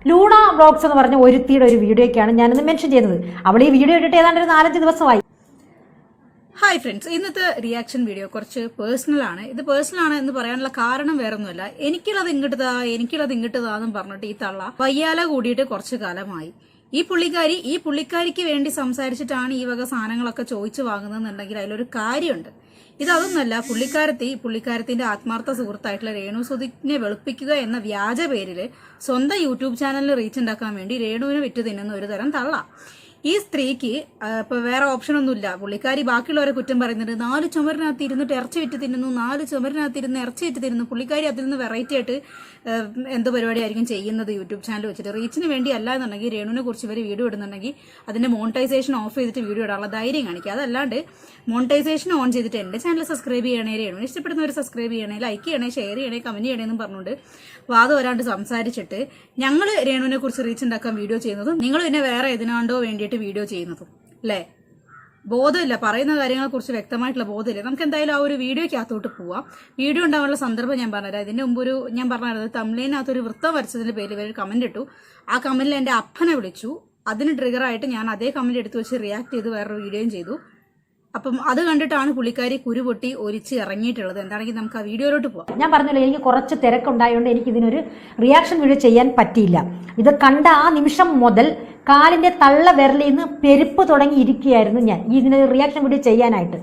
Luna vlogs എന്ന് പറഞ്ഞ ഒരുത്തിയുടെ ഒരു വീഡിയോയ്ക്കാണ് ഞാനിന്ന് മെൻഷൻ ചെയ്യുന്നത്. അവൾ ഈ വീഡിയോ ഇട്ടിട്ട് ഏതാണ്ട് ഒരു 4-5 ദിവസമായി. ഹായ് ഫ്രണ്ട്സ്, ഇന്നത്തെ റിയാക്ഷൻ വീഡിയോ കുറച്ച് പേഴ്സണൽ ആണ്. ഇത് പേഴ്സണൽ ആണ് എന്ന് പറയാനുള്ള കാരണം വേറൊന്നുമല്ല, എനിക്കുള്ളത് ഇങ്ങോട്ടതാന്നും പറഞ്ഞിട്ട് ഈ തള്ള വയ്യാല കൂടിയിട്ട് കുറച്ചു കാലമായി. ഈ പുള്ളിക്കാരിക്ക് വേണ്ടി സംസാരിച്ചിട്ടാണ് ഈ വക സാധനങ്ങളൊക്കെ ചോദിച്ചു വാങ്ങുന്നതെന്നുണ്ടെങ്കിൽ അതിലൊരു കാര്യമുണ്ട്. ഇതൊന്നല്ല, പുള്ളിക്കാരത്തിന്റെ ആത്മാർത്ഥ സുഹൃത്തായിട്ടുള്ള രേണു സുധിനെ വെളുപ്പിക്കുക എന്ന വ്യാജ പേരില് സ്വന്തം യൂട്യൂബ് ചാനലിൽ റീച്ച് ഉണ്ടാക്കാൻ വേണ്ടി രേണുവിനെ വിറ്റ് തിന്നുന്ന ഒരു തരം തള്ള. ഈ സ്ത്രീക്ക് ഇപ്പൊ വേറെ ഓപ്ഷൻ ഒന്നുമില്ല. പുള്ളിക്കാരി ബാക്കിയുള്ളവരെ കുറ്റം പറയുന്നുണ്ട്. 4 ചുമരിനകത്ത് ഇരുന്നിട്ട് ഇറച്ചി വിറ്റ് തിന്നുന്നു, 4 ചുമരിനകത്ത് ഇരുന്ന് ഇറച്ചി വിറ്റ് തിന്നുന്നു. പുള്ളിക്കാരി അതിൽ നിന്ന് വെറൈറ്റി ആയിട്ട് എന്ത് പരിപാടിയായിരിക്കും ചെയ്യുന്നത് യൂട്യൂബ് ചാനൽ വെച്ചിട്ട്. റീച്ചിന് വേണ്ടി അല്ല എന്നുണ്ടെങ്കിൽ രേണുവിനെ കുറിച്ച് ഇവർ വീഡിയോ ഇടുന്നുണ്ടെങ്കിൽ അതിന്റെ മോണിറ്റൈസേഷൻ ഓഫ് ചെയ്തിട്ട് വീഡിയോ ഇടാനുള്ള ധൈര്യം കാണിക്കുക. അതല്ലാണ്ട് മോണിറ്റൈസേഷൻ ഓൺ ചെയ്തിട്ട് എന്റെ ചാനൽ സബ്സ്ക്രൈബ് ചെയ്യണേ, രേണുവിനെ ഇഷ്ടപ്പെടുന്നവർ സബ്സ്ക്രൈബ് ചെയ്യണേ, ലൈക്ക് ചെയ്യണേ, ഷെയർ ചെയ്യണേ, കമന്റ് ചെയ്യണേ എന്നും പറഞ്ഞുകൊണ്ട് വാദം വരാണ്ട് സംസാരിച്ചിട്ട് ഞങ്ങൾ രേണുവിനെ കുറിച്ച് റീച്ച് ഉണ്ടാക്കാൻ വീഡിയോ ചെയ്യുന്നതും നിങ്ങൾ പിന്നെ വേറെ ഏതിനാണ്ടോ വേണ്ടിയിട്ട് വീഡിയോ ചെയ്യുന്നതും അല്ലേ? ബോധമില്ല, പറയുന്ന കാര്യങ്ങളെ കുറിച്ച് വ്യക്തമായിട്ടുള്ള ബോധമില്ല. നമുക്ക് എന്തായാലും ആ ഒരു വീഡിയോയ്ക്കകത്തോട്ട് പോവാം. വീഡിയോ ഉണ്ടാവാനുള്ള സന്ദർഭം ഞാൻ പറഞ്ഞുതരാം. ഇതിന്റെ മുമ്പ് ഞാൻ പറഞ്ഞത് തമിഴിനകത്തൊരു വൃത്തം വരച്ചതിന്റെ പേരിൽ ഇവർ കമന്റ് ഇട്ടു. ആ കമന്റിൽ എന്റെ അപ്പനെ വിളിച്ചു. അതിന് ട്രിഗറായിട്ട് ഞാൻ അതേ കമന്റ് എടുത്ത് വെച്ച് റിയാക്ട് ചെയ്ത് വേറൊരു വീഡിയോയും ചെയ്തു. അപ്പം അത് കണ്ടിട്ടാണ് പുള്ളിക്കാരി കുരുപൊട്ടി ഒലിച്ച് ഇറങ്ങിയിട്ടുള്ളത്. എന്താണെങ്കിൽ നമുക്ക് ആ വീഡിയോയിലോട്ട് പോവാം. ഞാൻ പറഞ്ഞല്ലോ, എനിക്ക് കുറച്ച് തിരക്കുണ്ടായതുകൊണ്ട് എനിക്ക് ഇതിനൊരു റിയാക്ഷൻ വീഡിയോ ചെയ്യാൻ പറ്റിയില്ല. ഇത് കണ്ട ആ നിമിഷം മുതൽ കാലിന്റെ തള്ള വിരലിൽ നിന്ന് പെരുപ്പ് തുടങ്ങി ഇരിക്കുകയായിരുന്നു ഞാൻ ഇതിന് റിയാക്ഷൻ വീഡിയോ ചെയ്യാനായിട്ട്.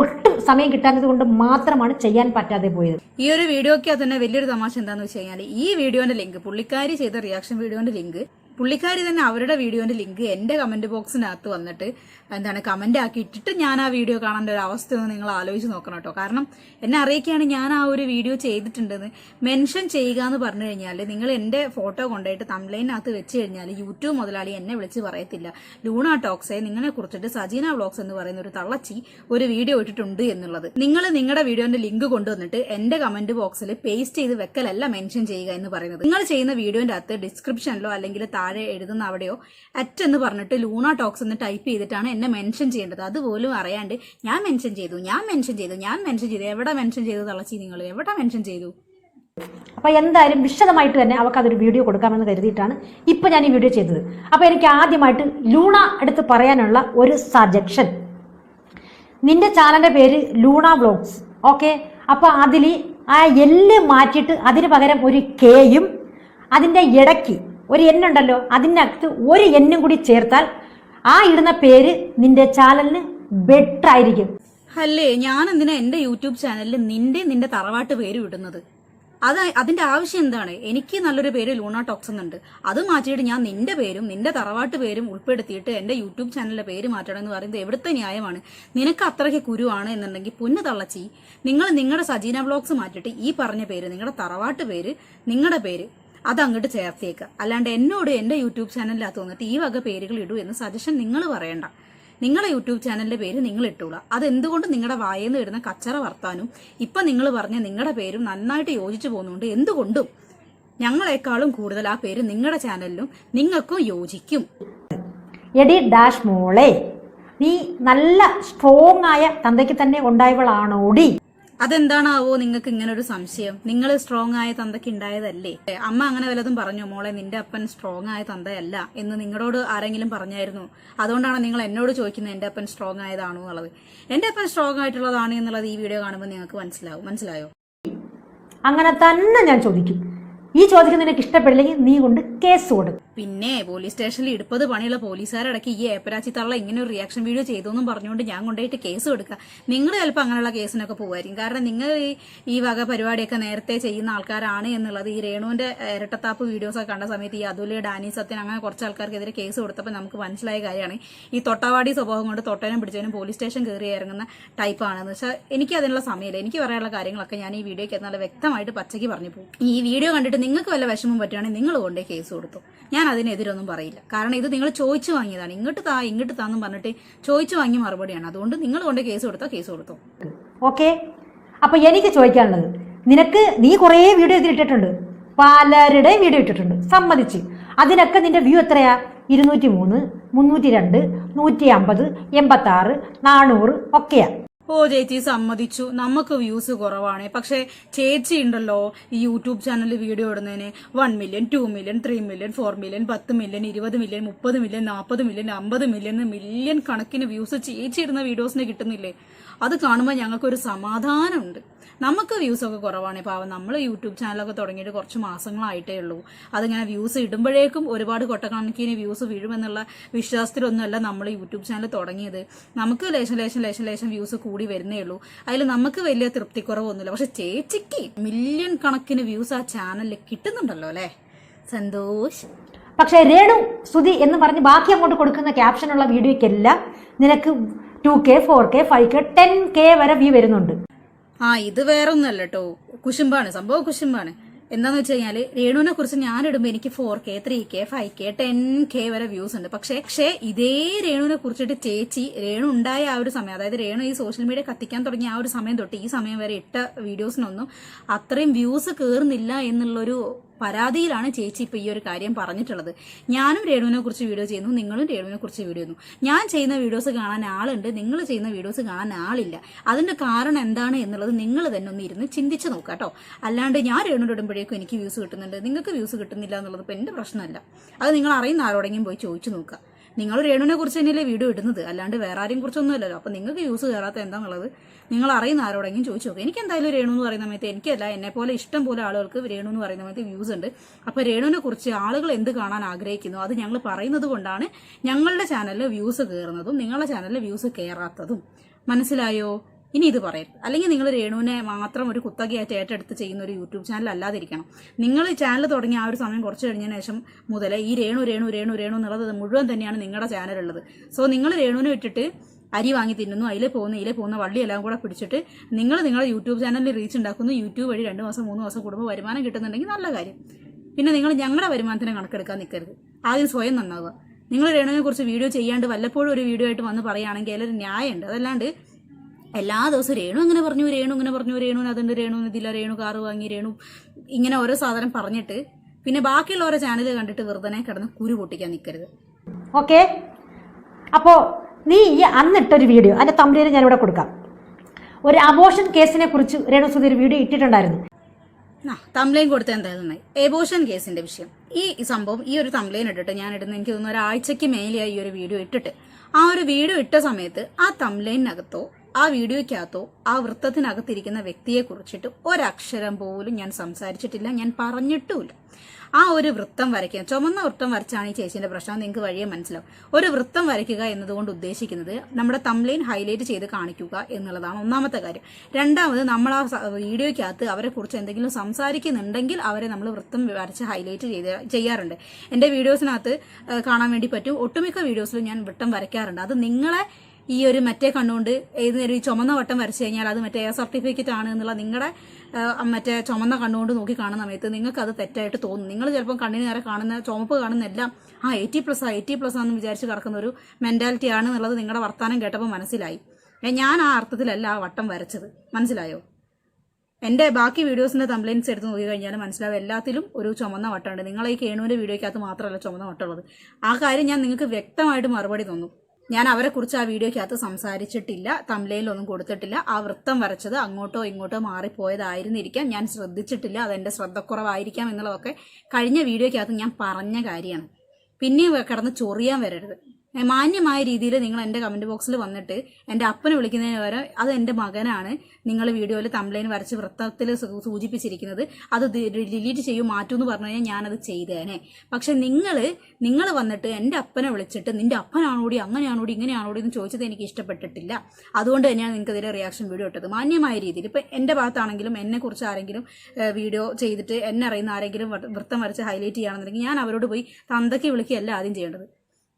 ഒട്ടും സമയം കിട്ടാത്തത് കൊണ്ട് മാത്രമാണ് ചെയ്യാൻ പറ്റാതെ പോയത്. ഈ ഒരു വീഡിയോയ്ക്ക് തന്നെ വലിയൊരു തമാശ എന്താന്ന് വെച്ച് കഴിഞ്ഞാൽ, ഈ വീഡിയോന്റെ ലിങ്ക്, പുള്ളിക്കാരി ചെയ്ത റിയാക്ഷൻ വീഡിയോന്റെ ലിങ്ക്, പുള്ളിക്കാരി തന്നെ അവരുടെ വീഡിയോന്റെ ലിങ്ക് എന്റെ കമന്റ് ബോക്സിനകത്ത് വന്നിട്ട് കമന്റ് ആക്കി ഇട്ടിട്ട് ഞാൻ ആ വീഡിയോ കാണേണ്ട ഒരു അവസ്ഥയൊന്ന് നിങ്ങൾ ആലോചിച്ച് നോക്കണം കേട്ടോ. കാരണം എന്നെ അറിയിക്കുകയാണ് ഞാൻ ആ ഒരു വീഡിയോ ചെയ്തിട്ടുണ്ടെന്ന്. മെൻഷൻ ചെയ്യുക എന്ന് പറഞ്ഞു കഴിഞ്ഞാൽ നിങ്ങൾ എന്റെ ഫോട്ടോ കൊണ്ടുപോയിട്ട് തംബ്ലൈനകത്ത് വെച്ച് കഴിഞ്ഞാൽ യൂട്യൂബ് മുതലാളി എന്നെ വിളിച്ച് പറയത്തില്ല, ലൂണ ടോക്സെ നിങ്ങളെ കുറിച്ചിട്ട് സജീന വ്ളോഗ്സ് എന്ന് പറയുന്ന ഒരു തള്ളച്ചി ഒരു വീഡിയോ ഇട്ടിട്ടുണ്ട് എന്നുള്ളത്. നിങ്ങൾ നിങ്ങളുടെ വീഡിയോന്റെ ലിങ്ക് കൊണ്ടുവന്നിട്ട് എന്റെ കമന്റ് ബോക്സിൽ പേസ്റ്റ് ചെയ്ത് വെക്കലല്ല മെൻഷൻ ചെയ്യുക എന്ന് പറയുന്നത്. നിങ്ങൾ ചെയ്യുന്ന വീഡിയോന്റെ അകത്ത് ഡിസ്ക്രിപ്ഷനിലോ അല്ലെങ്കിൽ താഴെ എഴുതുന്ന അവിടെയോ അറ്റ് എന്ന് പറഞ്ഞിട്ട് ലൂണ ടോക്സ് എന്ന് ടൈപ്പ് ചെയ്തിട്ടാണ് എന്നെ മെൻഷൻ ചെയ്യേണ്ടത്. അതുപോലും അറിയാണ്ട് ഞാൻ മെൻഷൻ ചെയ്തു. എവിടെ മെൻഷൻ ചെയ്തു തള്ളച്ചി? നിങ്ങൾ എവിടെ മെൻഷൻ ചെയ്തു? അപ്പൊ എന്തായാലും വിശദമായിട്ട് തന്നെ അവർക്ക് അതൊരു വീഡിയോ കൊടുക്കാമെന്ന് കരുതിയിട്ടാണ് ഇപ്പൊ ഞാൻ ഈ വീഡിയോ ചെയ്തത്. അപ്പൊ എനിക്ക് ആദ്യമായിട്ട് ലൂണ എടുത്ത് പറയാനുള്ള ഒരു സജഷൻ, നിന്റെ ചാനലിന്റെ പേര് ലൂണ വ്ളോഗ്സ്, ഓക്കെ? അപ്പൊ അതിൽ ആ എല്ല് മാറ്റിയിട്ട് അതിന് പകരം ഒരു കെയും അതിന്റെ ഇടയ്ക്ക് ഒരു എന്നുണ്ടല്ലോ, അതിനകത്ത് ഒരു എന്നും കൂടി ചേർത്താൽ ആ ഇടുന്ന പേര് നിന്റെ ചാനലിന് ബെറ്റർ ആയിരിക്കും. അല്ലേ, ഞാൻ എന്തിനാ എന്റെ യൂട്യൂബ് ചാനലിൽ നിന്റെ തറവാട്ട് പേര് ഇടുന്നത്? അതിന്റെ ആവശ്യം എന്താണ്? എനിക്ക് നല്ലൊരു പേര് ലൂണ ടോക്സ് എന്നുണ്ട്. അത് മാറ്റിയിട്ട് ഞാൻ നിന്റെ പേരും നിന്റെ തറവാട്ട് പേരും ഉൾപ്പെടുത്തിയിട്ട് എന്റെ യൂട്യൂബ് ചാനലിന്റെ പേര് മാറ്റണം എന്ന് പറയുന്നത് എവിടുത്തെ ന്യായമാണ്? നിനക്ക് അത്രയ്ക്ക് കുരുവാണ് എന്നുണ്ടെങ്കിൽ പൊന്നു തള്ളച്ചി, നിങ്ങൾ നിങ്ങളുടെ സജീന വ്ളോഗ്സ് മാറ്റിയിട്ട് ഈ പറഞ്ഞ പേര്, നിങ്ങളുടെ തറവാട്ട് പേര്, നിങ്ങളുടെ പേര് അത് അങ്ങോട്ട് ചേർത്തേക്കുക. അല്ലാണ്ട് എന്നോട് എന്റെ യൂട്യൂബ് ചാനലിനകത്ത് വന്നിട്ട് ഈ വക പേരുകൾ ഇടൂ എന്ന് സജഷൻ നിങ്ങൾ പറയണ്ട. നിങ്ങളെ യൂട്യൂബ് ചാനലിന്റെ പേര് നിങ്ങൾ ഇട്ടൂടാ. അതെന്തുകൊണ്ട് നിങ്ങളുടെ വായെന്ന് വരുന്ന കച്ചറ വർത്താനും ഇപ്പൊ നിങ്ങൾ പറഞ്ഞ നിങ്ങളുടെ പേരും നന്നായിട്ട് യോജിച്ചു പോകുന്നുണ്ട്. എന്തുകൊണ്ടും ഞങ്ങളെക്കാളും കൂടുതൽ ആ പേര് നിങ്ങളുടെ ചാനലിലും നിങ്ങൾക്കും യോജിക്കും. എടി ഡാഷ് മോളെ, നീ നല്ല സ്ട്രോങ് ആയ തന്തയ്ക്ക് തന്നെ ഉണ്ടായവളാണോടി? അതെന്താണാവോ നിങ്ങൾക്ക് ഇങ്ങനെ ഒരു സംശയം? നിങ്ങൾ സ്ട്രോങ് ആയ തന്തയ്ക്ക് ഉണ്ടായതല്ലേ? അമ്മ അങ്ങനെ വല്ലതും പറഞ്ഞോ, മോളെ നിന്റെ അപ്പൻ സ്ട്രോങ് ആയ തന്തയല്ല എന്ന് നിങ്ങളോട് ആരെങ്കിലും പറഞ്ഞായിരുന്നു? അതുകൊണ്ടാണ് നിങ്ങൾ എന്നോട് ചോദിക്കുന്നത് എന്റെ അപ്പൻ സ്ട്രോങ് ആയതാണോ എന്നുള്ളത്. എന്റെ അപ്പൻ സ്ട്രോങ് ആയിട്ടുള്ളതാണ് എന്നുള്ളത് ഈ വീഡിയോ കാണുമ്പോൾ നിങ്ങൾക്ക് മനസ്സിലായോ? അങ്ങനെ തന്നെ ഞാൻ ചോദിക്കും. ഈ ചോദിക്കുന്നത് നിനക്ക് ഇഷ്ടപ്പെടില്ലെങ്കിൽ നീ കൊണ്ട് കേസ് കൊടുക്കും. പിന്നെ പോലീസ് സ്റ്റേഷനിൽ ഇടുപ്പത് പണിയുള്ള പോലീസുകാരടക്കി ഈ ഏപ്പരാച്ചി തള്ള ഇങ്ങനെ ഒരു റിയാക്ഷൻ വീഡിയോ ചെയ്തു പറഞ്ഞുകൊണ്ട് ഞാൻ കൊണ്ടുപോയിട്ട് കേസ് കൊടുക്കുക. നിങ്ങൾ ചിലപ്പോൾ അങ്ങനെയുള്ള കേസിനൊക്കെ പോകുമായിരിക്കും. കാരണം നിങ്ങൾ ഈ വക പരിപാടിയൊക്കെ നേരത്തെ ചെയ്യുന്ന ആൾക്കാരാണ് എന്നുള്ളത് ഈ രേണുവിന്റെ ഇരട്ടത്താപ്പ് വീഡിയോസ് ഒക്കെ കണ്ട സമയത്ത് ഈ അതുല്യ ഡാനി സത്യൻ അങ്ങനെ കുറച്ച് ആൾക്കാർക്കെതിരെ കേസ് കൊടുത്തപ്പോൾ നമുക്ക് മനസ്സിലായ കാര്യമാണ് ഈ തൊട്ടാവാടി സ്വഭാവം കൊണ്ട് തൊട്ടനും പിടിച്ചതിനും പോലീസ് സ്റ്റേഷൻ കയറി ഇറങ്ങുന്ന ടൈപ്പാണെന്ന് വെച്ചാൽ എനിക്ക് അതിനുള്ള സമയമില്ല. എനിക്ക് പറയാനുള്ള കാര്യങ്ങളൊക്കെ ഞാൻ ഈ വീഡിയോയ്ക്ക് നല്ല വ്യക്തമായിട്ട് പച്ചയ്ക്ക് പറഞ്ഞു പോകും. ഈ വീഡിയോ കണ്ടിട്ട് നിങ്ങൾക്ക് വല്ല വിഷമം പറ്റുകയാണെങ്കിൽ നിങ്ങൾ കൊണ്ടേ കേസ് കൊടുത്തു. ഞാൻ അതിനെതിരൊന്നും പറയില്ല. കാരണം ഇത് നിങ്ങൾ ചോദിച്ചു വാങ്ങിയതാണ്. ഇങ്ങോട്ട് താന്നും പറഞ്ഞിട്ട് ചോദിച്ചു വാങ്ങിയ മറുപടിയാണ്. അതുകൊണ്ട് നിങ്ങൾ കൊണ്ട് കേസ് കൊടുത്തോ. ഓക്കെ, അപ്പൊ എനിക്ക് ചോദിക്കാനുള്ളത്, നീ കുറേ വീഡിയോ ഇതിലിട്ടിട്ടുണ്ട്, പലരുടെ വീഡിയോ ഇട്ടിട്ടുണ്ട്, സമ്മതിച്ച്. അതിനൊക്കെ നിന്റെ വ്യൂ എത്രയാ? 203, 302, 150, 86, 400 ഒക്കെയാ. ഓ ചേച്ചി സമ്മതിച്ചു, നമുക്ക് വ്യൂസ് കുറവാണ്, പക്ഷെ ചേച്ചി ഉണ്ടല്ലോ ഈ യൂട്യൂബ് ചാനലിൽ വീഡിയോ ഇടുന്നതിന് 1 million 2 million 3 million 4 million 10 million 20 million 30 million 40 million 50 million million കണക്കിന് വ്യൂസ് ചേച്ചി ഇടുന്ന വീഡിയോസിന് കിട്ടുന്നില്ലേ? അത് കാണുമ്പോൾ ഞങ്ങൾക്കൊരു സമാധാനമുണ്ട്. നമുക്ക് വ്യൂസ് ഒക്കെ കുറവാണ്. പാവം നമ്മൾ യൂട്യൂബ് ചാനലൊക്കെ തുടങ്ങിയിട്ട് കുറച്ച് മാസങ്ങളായിട്ടേ ഉള്ളൂ. അതിങ്ങനെ വ്യൂസ് ഇടുമ്പോഴേക്കും ഒരുപാട് കൊട്ടക്കണക്കിന് വ്യൂസ് വീഴുമെന്നുള്ള വിശ്വാസത്തിലൊന്നുമല്ല നമ്മൾ യൂട്യൂബ് ചാനൽ തുടങ്ങിയത്. നമുക്ക് ലേശം വ്യൂസ് കൂടി വരുന്നേ ഉള്ളൂ. അതിൽ നമുക്ക് വലിയ തൃപ്തിക്കുറവൊന്നുമില്ല. പക്ഷെ ചേച്ചിക്ക് മില്യൺ കണക്കിന് വ്യൂസ് ആ ചാനലിൽ കിട്ടുന്നുണ്ടല്ലോ അല്ലേ, സന്തോഷ്. പക്ഷേ രേണു സുധി എന്ന് പറഞ്ഞ് ബാക്കി അങ്ങോട്ട് കൊടുക്കുന്ന ക്യാപ്ഷനുള്ള വീഡിയോയ്ക്കെല്ലാം നിനക്ക് 2K 4K 5K 10K വരെ വ്യൂ വരുന്നുണ്ട്. ഇത് വേറെ ഒന്നല്ല കേട്ടോ, കുശുമ്പാണ്, സംഭവം കുശുമ്പാണ്. എന്താന്ന് വെച്ച് കഴിഞ്ഞാല് രേണുവിനെ കുറിച്ച് ഞാനിടുമ്പോ എനിക്ക് 4K 3K 5K 10K വരെ വ്യൂസ് ഉണ്ട്. പക്ഷേ ഇതേ രേണുവിനെ കുറിച്ചിട്ട് ചേച്ചി രേണു ഉണ്ടായ ആ ഒരു സമയം, അതായത് രേണു ഈ സോഷ്യൽ മീഡിയ കത്തിക്കാൻ തുടങ്ങിയ ആ ഒരു സമയം തൊട്ട് ഈ സമയം വരെ ഇട്ട വീഡിയോസിനൊന്നും അത്രയും വ്യൂസ് കയറുന്നില്ല എന്നുള്ളൊരു പരാതിയിലാണ് ചേച്ചി ഇപ്പൊ ഈ ഒരു കാര്യം പറഞ്ഞിട്ടുള്ളത്. ഞാനും രേണുവിനെ കുറിച്ച് വീഡിയോ ചെയ്യുന്നു, നിങ്ങളും രേണുവിനെ കുറിച്ച് വീഡിയോ ചെയ്യുന്നു. ഞാൻ ചെയ്യുന്ന വീഡിയോസ് കാണാൻ ആളുണ്ട്, നിങ്ങൾ ചെയ്യുന്ന വീഡിയോസ് കാണാൻ ആളില്ല. അതിന്റെ കാരണം എന്താണ് എന്നുള്ളത് നിങ്ങൾ തന്നെ ഒന്ന് ഇരുന്ന് ചിന്തിച്ച് നോക്കുക കേട്ടോ. അല്ലാണ്ട് ഞാൻ രേണുവിനെ ഇടുമ്പോഴേക്കും എനിക്ക് വ്യൂസ് കിട്ടുന്നുണ്ട്, നിങ്ങൾക്ക് വ്യൂസ് കിട്ടുന്നില്ല എന്നുള്ളത് ഇപ്പൊ എന്റെ പ്രശ്നമല്ല. അത് നിങ്ങൾ അറിയുന്ന ആരോടെങ്കിലും പോയി ചോദിച്ചു നോക്കുക. നിങ്ങൾ രേണുവിനെ കുറിച്ച് തന്നെയല്ലേ വീഡിയോ ഇടുന്നത്, അല്ലാണ്ട് വേറെ ആരെയും കുറിച്ചൊന്നും അല്ലല്ലോ. അപ്പൊ നിങ്ങൾക്ക് വ്യൂസ് കയറാത്ത എന്താന്നുള്ളത് നിങ്ങൾ അറിയുന്ന ആരോടെങ്കിലും ചോദിച്ചു നോക്കുക. എനിക്ക് എന്തായാലും രേണു എന്ന് പറയുന്ന സമയത്ത് എനിക്കല്ല, എന്നെ പോലെ ഇഷ്ടം പോലെ ആളുകൾക്ക് രേണു എന്ന് പറയുന്ന സമയത്ത് വ്യൂസ് ഉണ്ട്. അപ്പൊ രേണുവിനെ കുറിച്ച് ആളുകൾ എന്ത് കാണാൻ ആഗ്രഹിക്കുന്നു അത് ഞങ്ങൾ പറയുന്നത് കൊണ്ടാണ് ഞങ്ങളുടെ ചാനലിൽ വ്യൂസ് കയറുന്നതും നിങ്ങളുടെ ചാനലിൽ വ്യൂസ് കയറാത്തതും. മനസ്സിലായോ? ഇനി ഇത് പറയരുത്. അല്ലെങ്കിൽ നിങ്ങൾ രേണുവിനെ മാത്രം ഒരു കുത്തകയായിട്ട് ഏറ്റെടുത്ത് ചെയ്യുന്ന ഒരു യൂട്യൂബ് ചാനൽ അല്ലാതിരിക്കണം. നിങ്ങൾ ചാനൽ തുടങ്ങിയ ആ ഒരു സമയം കുറച്ച് കഴിഞ്ഞതിന് ശേഷം മുതൽ ഈ രേണു എന്നുള്ളത് മുഴുവൻ തന്നെയാണ് നിങ്ങളുടെ ചാനലുള്ളത്. സോ നിങ്ങൾ രേണുവിനെ വിട്ടിട്ട് അരി വാങ്ങി തിന്നുന്നു, അതിലെ പോകുന്ന വള്ളിയെല്ലാം കൂടെ പിടിച്ചിട്ട് നിങ്ങളുടെ യൂട്യൂബ് ചാനലിൽ റീച്ച് ഉണ്ടാക്കുന്നു. യൂട്യൂബ് വഴി 2 മാസം 3 മാസം കൂടുമ്പോൾ വരുമാനം കിട്ടുന്നുണ്ടെങ്കിൽ നല്ല കാര്യം. പിന്നെ നിങ്ങൾ ഞങ്ങളുടെ വരുമാനത്തിനെ കണക്കെടുക്കാൻ നിൽക്കരുത്. ആദ്യം സ്വയം നന്നാവുക. നിങ്ങൾ രേണുവിനെ കുറിച്ച് വീഡിയോ ചെയ്യാണ്ട് വല്ലപ്പോഴും ഒരു വീഡിയോ ആയിട്ട് വന്ന് പറയുകയാണെങ്കിൽ അതിലൊരു ന്യായമുണ്ട്. അതല്ലാണ്ട് എല്ലാ ദിവസവും രേണു അങ്ങനെ പറഞ്ഞു, രേണുവിന് അതുണ്ട്, രേണുവിന് ഇതില്ല, രേണു കാറ് വാങ്ങി, രേണു ഇങ്ങനെ ഓരോ സാധനം പറഞ്ഞിട്ട് പിന്നെ ബാക്കിയുള്ളവരെ ചാനൽ കണ്ടിട്ട് വെറുതെ കിടന്ന് കുരു പൊട്ടിക്കാൻ നിൽക്കരുത്. ഓക്കെ, അപ്പോ നീ ഈ അന്നിട്ടൊരു വീഡിയോ, അതിന്റെ തമ്പനയിൽ ഞാൻ ഇവിടെ കൊടുക്കാം. ഒരു അബോർഷൻ കേസിനെ കുറിച്ച് രേണു സുധി ഒരു വീഡിയോ ഇട്ടിട്ടുണ്ടായിരുന്നു. തംബ്ലൈൻ കൊടുത്ത എന്തായിരുന്നു എബോർഷൻ കേസിന്റെ വിഷയം. ഈ സംഭവം ഈ ഒരു തംബ്ലൈൻ ഇട്ടിട്ട് ഞാൻ ഇടുന്ന എനിക്ക് തോന്നുന്നു ഒരാഴ്ചക്ക് മേലെയായി ഈ ഒരു വീഡിയോ ഇട്ടിട്ട്. ആ ഒരു വീഡിയോ ഇട്ട സമയത്ത് ആ തംബ്ലൈനകത്തോ ആ വീഡിയോയ്ക്കകത്തോ ആ വൃത്തത്തിനകത്തിരിക്കുന്ന വ്യക്തിയെ കുറിച്ചിട്ട് ഒരക്ഷരം പോലും ഞാൻ സംസാരിച്ചിട്ടില്ല, ഞാൻ പറഞ്ഞിട്ടുമില്ല. ആ ഒരു വൃത്തം വരയ്ക്കുക, ചുമന്ന വൃത്തം വരച്ചാണ് ഈ ചേച്ചിന്റെ പ്രശ്നം, നിങ്ങൾക്ക് വഴിയെ മനസ്സിലാവും. ഒരു വൃത്തം വരയ്ക്കുക എന്നതുകൊണ്ട് ഉദ്ദേശിക്കുന്നത് നമ്മുടെ തംബ്ലൈൻ ഹൈലൈറ്റ് ചെയ്ത് കാണിക്കുക എന്നുള്ളതാണ് ഒന്നാമത്തെ കാര്യം. രണ്ടാമത് നമ്മൾ ആ വീഡിയോയ്ക്കകത്ത് അവരെ കുറിച്ച് എന്തെങ്കിലും സംസാരിക്കുന്നുണ്ടെങ്കിൽ അവരെ നമ്മൾ വൃത്തം വരച്ച് ഹൈലൈറ്റ് ചെയ്യാറുണ്ട്. എന്റെ വീഡിയോസിനകത്ത് കാണാൻ വേണ്ടി പറ്റും. ഒട്ടുമിക്ക വീഡിയോസിലും ഞാൻ വൃത്തം വരയ്ക്കാറുണ്ട്. അത് നിങ്ങളെ ഈ ഒരു മറ്റേ കണ്ണുകൊണ്ട് ഏതൊരു ചുമന്ന വട്ടം വരച്ചു കഴിഞ്ഞാൽ അത് മറ്റേ സർട്ടിഫിക്കറ്റ് ആണ് എന്നുള്ള നിങ്ങളുടെ മറ്റേ ചുമന്ന കണ്ണുകൊണ്ട് നോക്കി കാണുന്ന സമയത്ത് നിങ്ങൾക്ക് അത് തെറ്റായിട്ട് തോന്നും. നിങ്ങൾ ചിലപ്പോൾ കണ്ണിന് നേരെ കാണുന്ന ചുമപ്പ് കാണുന്നെല്ലാം 80+ ആണെന്ന് വിചാരിച്ച് കിടക്കുന്ന ഒരു മെന്റാലിറ്റി ആണ് എന്നുള്ളത് നിങ്ങളുടെ വർത്താനം കേട്ടപ്പോൾ മനസ്സിലായി. ഞാൻ ആ അർത്ഥത്തിലല്ല ആ വട്ടം വരച്ചത്, മനസ്സിലായോ? എന്റെ ബാക്കി വീഡിയോസിന്റെ തംബ്ലൈൻസ് എടുത്ത് നോക്കി കഴിഞ്ഞാൽ മനസ്സിലാവും എല്ലാത്തിലും ഒരു ചുമന്ന വട്ടമുണ്ട്. നിങ്ങളെ ഈ കേണുവിന്റെ വീഡിയോയ്ക്കകത്ത് മാത്രമല്ല ചുമന്ന വട്ടമുള്ളത്. ആ കാര്യം ഞാൻ നിങ്ങൾക്ക് വ്യക്തമായിട്ട് മറുപടി തന്നു. ഞാൻ അവരെ കുറിച്ച് ആ വീഡിയോയ്ക്കകത്ത് സംസാരിച്ചിട്ടില്ല, തംബ്ലൈനിലൊന്നും കൊടുത്തിട്ടില്ല. ആ വൃത്തം വരച്ചത് അങ്ങോട്ടോ ഇങ്ങോട്ടോ മാറിപ്പോയതായിരുന്നിരിക്കാം, ഞാൻ ശ്രദ്ധിച്ചിട്ടില്ല, അതെന്റെ ശ്രദ്ധക്കുറവായിരിക്കാം എന്നുള്ളതൊക്കെ കഴിഞ്ഞ വീഡിയോയ്ക്കകത്ത് ഞാൻ പറഞ്ഞ കാര്യമാണ്. പിന്നെയും കിടന്ന് ചൊറിയാൻ വരരുത്. മാന്യമായ രീതിയിൽ നിങ്ങൾ എൻ്റെ കമന്റ് ബോക്സിൽ വന്നിട്ട് എൻ്റെ അപ്പനെ വിളിക്കുന്നതിന് വരെ അത് എൻ്റെ മകനാണ് നിങ്ങൾ വീഡിയോയിൽ തംബ്ലൈൻ വരച്ച് വൃത്തത്തിൽ സൂചിപ്പിച്ചിരിക്കുന്നത്, അത് ഡിലീറ്റ് ചെയ്യും മാറ്റൂ എന്ന് പറഞ്ഞു കഴിഞ്ഞാൽ ഞാനത് ചെയ്തേനെ. പക്ഷെ നിങ്ങൾ വന്നിട്ട് എൻ്റെ അപ്പനെ വിളിച്ചിട്ട് നിന്റെ അപ്പനാണോടി അങ്ങനെയാണോടി ഇങ്ങനെയാണോടി എന്ന് ചോദിച്ചത് എനിക്ക് ഇഷ്ടപ്പെട്ടിട്ടില്ല. അതുകൊണ്ട് തന്നെയാണ് നിങ്ങൾക്കെതിരെ റിയാക്ഷൻ വീഡിയോ ഇട്ടത് മാന്യമായ രീതിയിൽ. ഇപ്പം എൻ്റെ ഭാഗത്താണെങ്കിലും എന്നെക്കുറിച്ച് ആരെങ്കിലും വീഡിയോ ചെയ്തിട്ട് എന്നെ അറിയുന്ന ആരെങ്കിലും വൃത്തം വരച്ച് ഹൈലൈറ്റ് ചെയ്യുകയാണെന്നുണ്ടെങ്കിൽ ഞാൻ അവരോട് പോയി തന്തയ്ക്ക് വിളിക്കുകയല്ല ആദ്യം ചെയ്യേണ്ടത്,